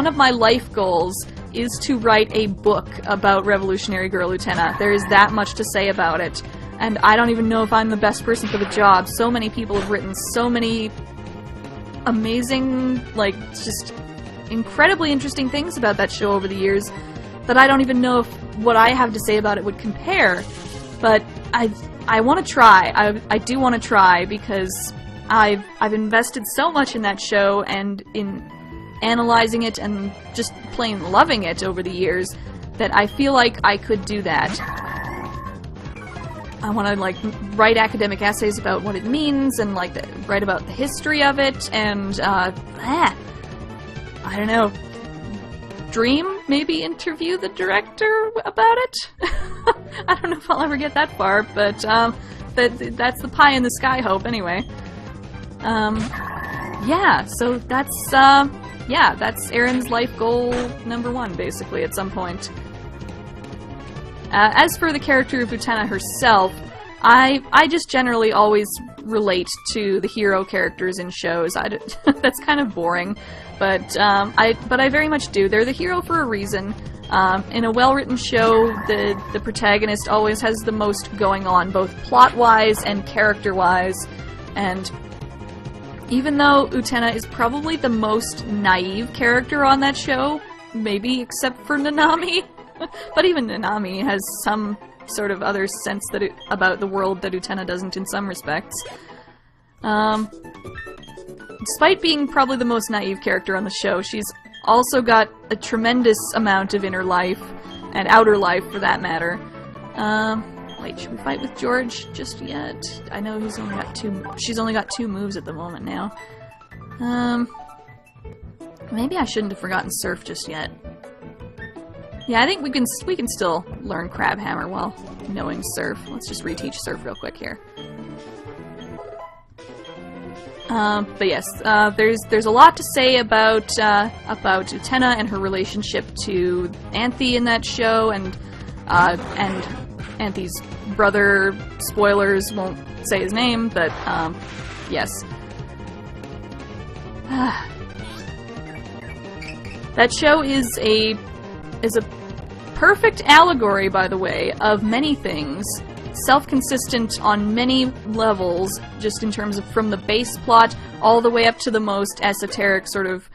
of my life goals is to write a book about Revolutionary Girl Utena. There is that much to say about it, and I don't even know if I'm the best person for the job. So many people have written so many amazing, like, just incredibly interesting things about that show over the years that I don't even know if what I have to say about it would compare. But I want to try. I do want to try, because I've invested so much in that show and in analyzing it and just plain loving it over the years that I feel like I could do that. I want to, like, write academic essays about what it means and, like, write about the history of it and, I don't know, maybe interview the director about it? I don't know if I'll ever get that far, but that's the pie in the sky hope anyway. Yeah, so that's Erin's life goal number 1, basically, at some point. As for the character of Utena herself, I just generally always relate to the hero characters in shows. That's kind of boring, but I very much do. They're the hero for a reason. In a well-written show, the protagonist always has the most going on, both plot-wise and character-wise, and even though Utena is probably the most naive character on that show, maybe except for Nanami, But even Nanami has some sort of other sense about the world that Utena doesn't in some respects. Despite being probably the most naive character on the show, she's also got a tremendous amount of inner life, and outer life for that matter. Wait, should we fight with George just yet? I know she's only got two moves at the moment now. Maybe I shouldn't have forgotten Surf just yet. Yeah, I think we can still learn Crab Hammer while knowing Surf. Let's just reteach Surf real quick here. But yes, there's a lot to say about Utena and her relationship to Anthy in that show, and Anthy's brother. Spoilers, won't say his name, but yes. That show is a perfect allegory, by the way, of many things. Self-consistent on many levels, just in terms of from the base plot all the way up to the most esoteric sort of,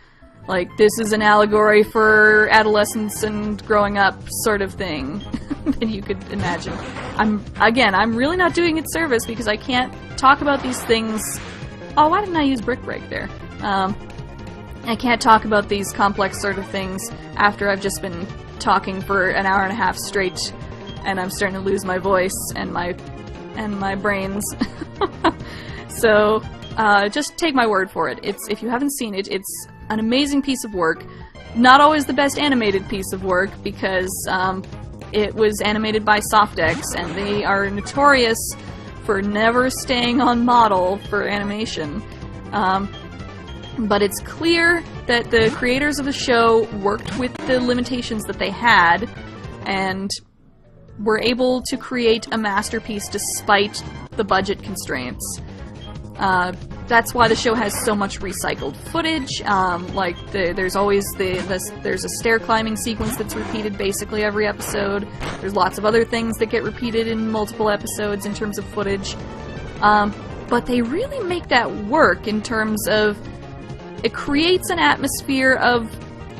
like, this is an allegory for adolescence and growing up sort of thing that you could imagine. I'm really not doing it service because I can't talk about these things. Oh, why didn't I use Brick Break there? I can't talk about these complex sort of things after I've just been talking for an hour and a half straight, and I'm starting to lose my voice and my brains. So just take my word for it. If you haven't seen it, it's an amazing piece of work. Not always the best animated piece of work because it was animated by Softex, and they are notorious for never staying on model for animation. But it's clear that the creators of the show worked with the limitations that they had, and were able to create a masterpiece despite the budget constraints. That's why the show has so much recycled footage. There's always there's a stair climbing sequence that's repeated basically every episode. There's lots of other things that get repeated in multiple episodes in terms of footage. But they really make that work in terms of it creates an atmosphere of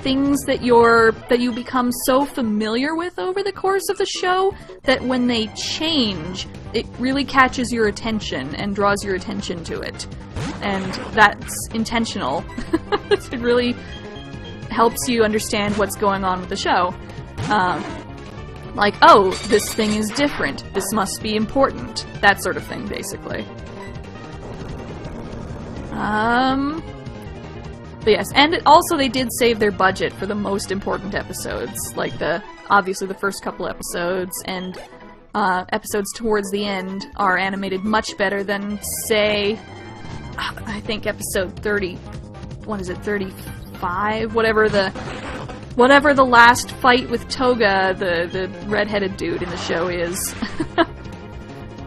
things that you become so familiar with over the course of the show that when they change, it really catches your attention and draws your attention to it. And that's intentional. It really helps you understand what's going on with the show. Like, oh, this thing is different. This must be important. That sort of thing, basically. But yes, and also they did save their budget for the most important episodes, like obviously the first couple episodes, and episodes towards the end are animated much better than, say, I think episode 30, what is it, 35? Whatever the last fight with Toga, the red-headed dude in the show is.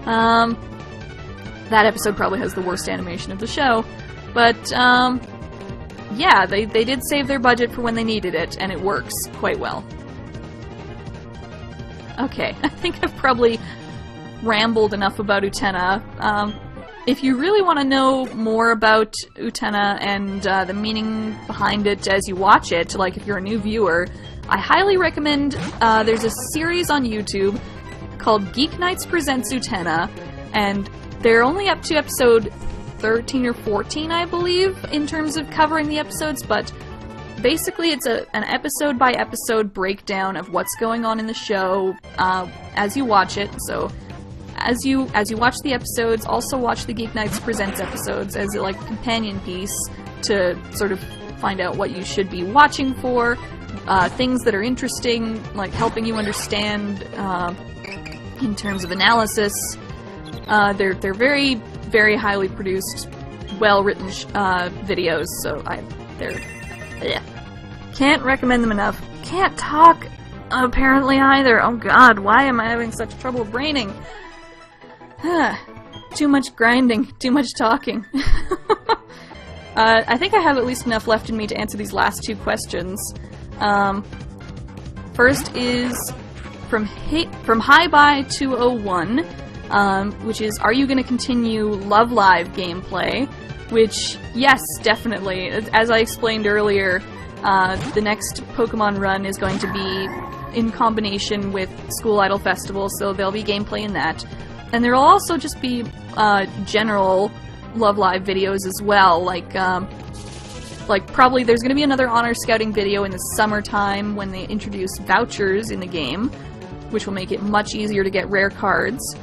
That episode probably has the worst animation of the show, but, yeah, they did save their budget for when they needed it, and it works quite well. Okay, I think I've probably rambled enough about Utena. If you really want to know more about Utena and the meaning behind it as you watch it, like if you're a new viewer, I highly recommend, there's a series on YouTube called Geek Nights Presents Utena, and they're only up to episode 13 or 14, I believe, in terms of covering the episodes, but basically it's an episode-by-episode breakdown of what's going on in the show as you watch it. So as you watch the episodes, also watch the Geek Nights Presents episodes as a companion piece to sort of find out what you should be watching for, things that are interesting, like helping you understand in terms of analysis. They're very, very highly produced, well-written videos, so can't recommend them enough. Can't talk, apparently, either. Oh god, why am I having such trouble braining? Too much grinding, too much talking. I think I have at least enough left in me to answer these last two questions. First is from HiBy201, which is, are you going to continue Love Live gameplay? Which, yes, definitely. As I explained earlier, the next Pokemon run is going to be in combination with School Idol Festival, so there'll be gameplay in that. And there'll also just be general Love Live videos as well, like probably there's going to be another Honor Scouting video in the summertime when they introduce vouchers in the game, which will make it much easier to get rare cards.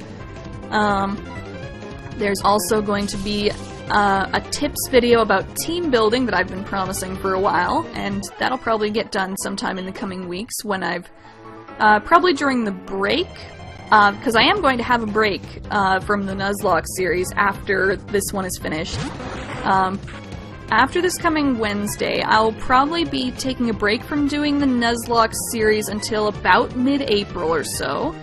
There's also going to be a tips video about team building that I've been promising for a while, and that'll probably get done sometime in the coming weeks when I've probably during the break, because I am going to have a break from the Nuzlocke series after this one is finished. After this coming Wednesday, I'll probably be taking a break from doing the Nuzlocke series until about mid-April or so.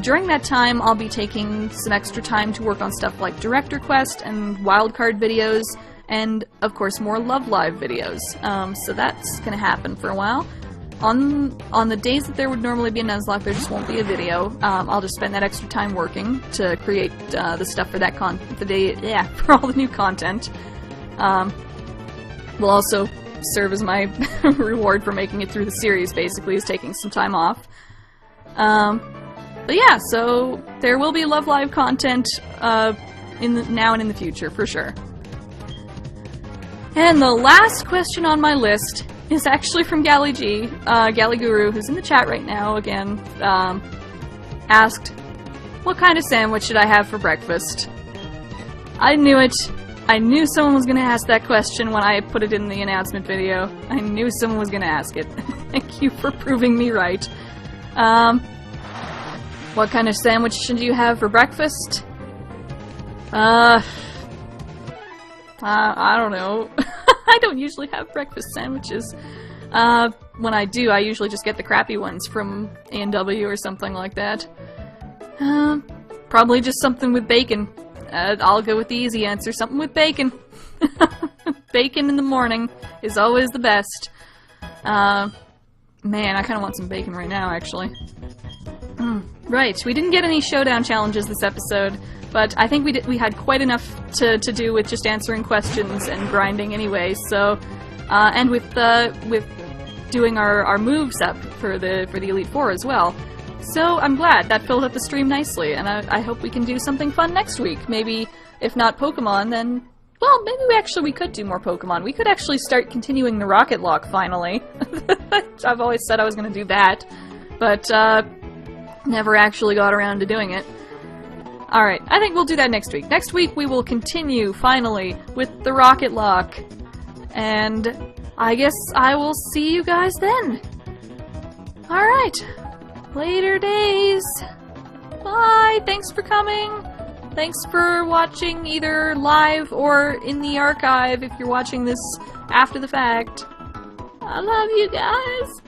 During that time, I'll be taking some extra time to work on stuff like Director Quest and Wildcard videos, and, of course, more Love Live videos. So that's gonna happen for a while. On the days that there would normally be a Nuzlocke, there just won't be a video. I'll just spend that extra time working to create the stuff for that for all the new content. Will also serve as my reward for making it through the series, basically, is taking some time off. But yeah, so there will be Love Live content now and in the future, for sure. And the last question on my list is actually from Gally G, Gally Guru, who's in the chat right now, again, asked, what kind of sandwich should I have for breakfast? I knew it. I knew someone was going to ask that question when I put it in the announcement video. I knew someone was going to ask it. Thank you for proving me right. What kind of sandwich should you have for breakfast? I don't know. I don't usually have breakfast sandwiches. When I do, I usually just get the crappy ones from A&W or something like that. Probably just something with bacon. I'll go with the easy answer, something with bacon. Bacon in the morning is always the best. Man, I kind of want some bacon right now, actually. Right, we didn't get any showdown challenges this episode, but I think we had quite enough to do with just answering questions and grinding anyway, so, and with doing our moves up for the Elite Four as well. So I'm glad that filled up the stream nicely, and I hope we can do something fun next week. Maybe, if not Pokemon, then, well, maybe we could do more Pokemon. We could actually start continuing the Rocketlocke, finally. I've always said I was going to do that, but, never actually got around to doing it. Alright, I think we'll do that next week. Next week we will continue, finally, with the Rocketlocke. And I guess I will see you guys then. Alright. Later days. Bye. Thanks for coming. Thanks for watching either live or in the archive if you're watching this after the fact. I love you guys.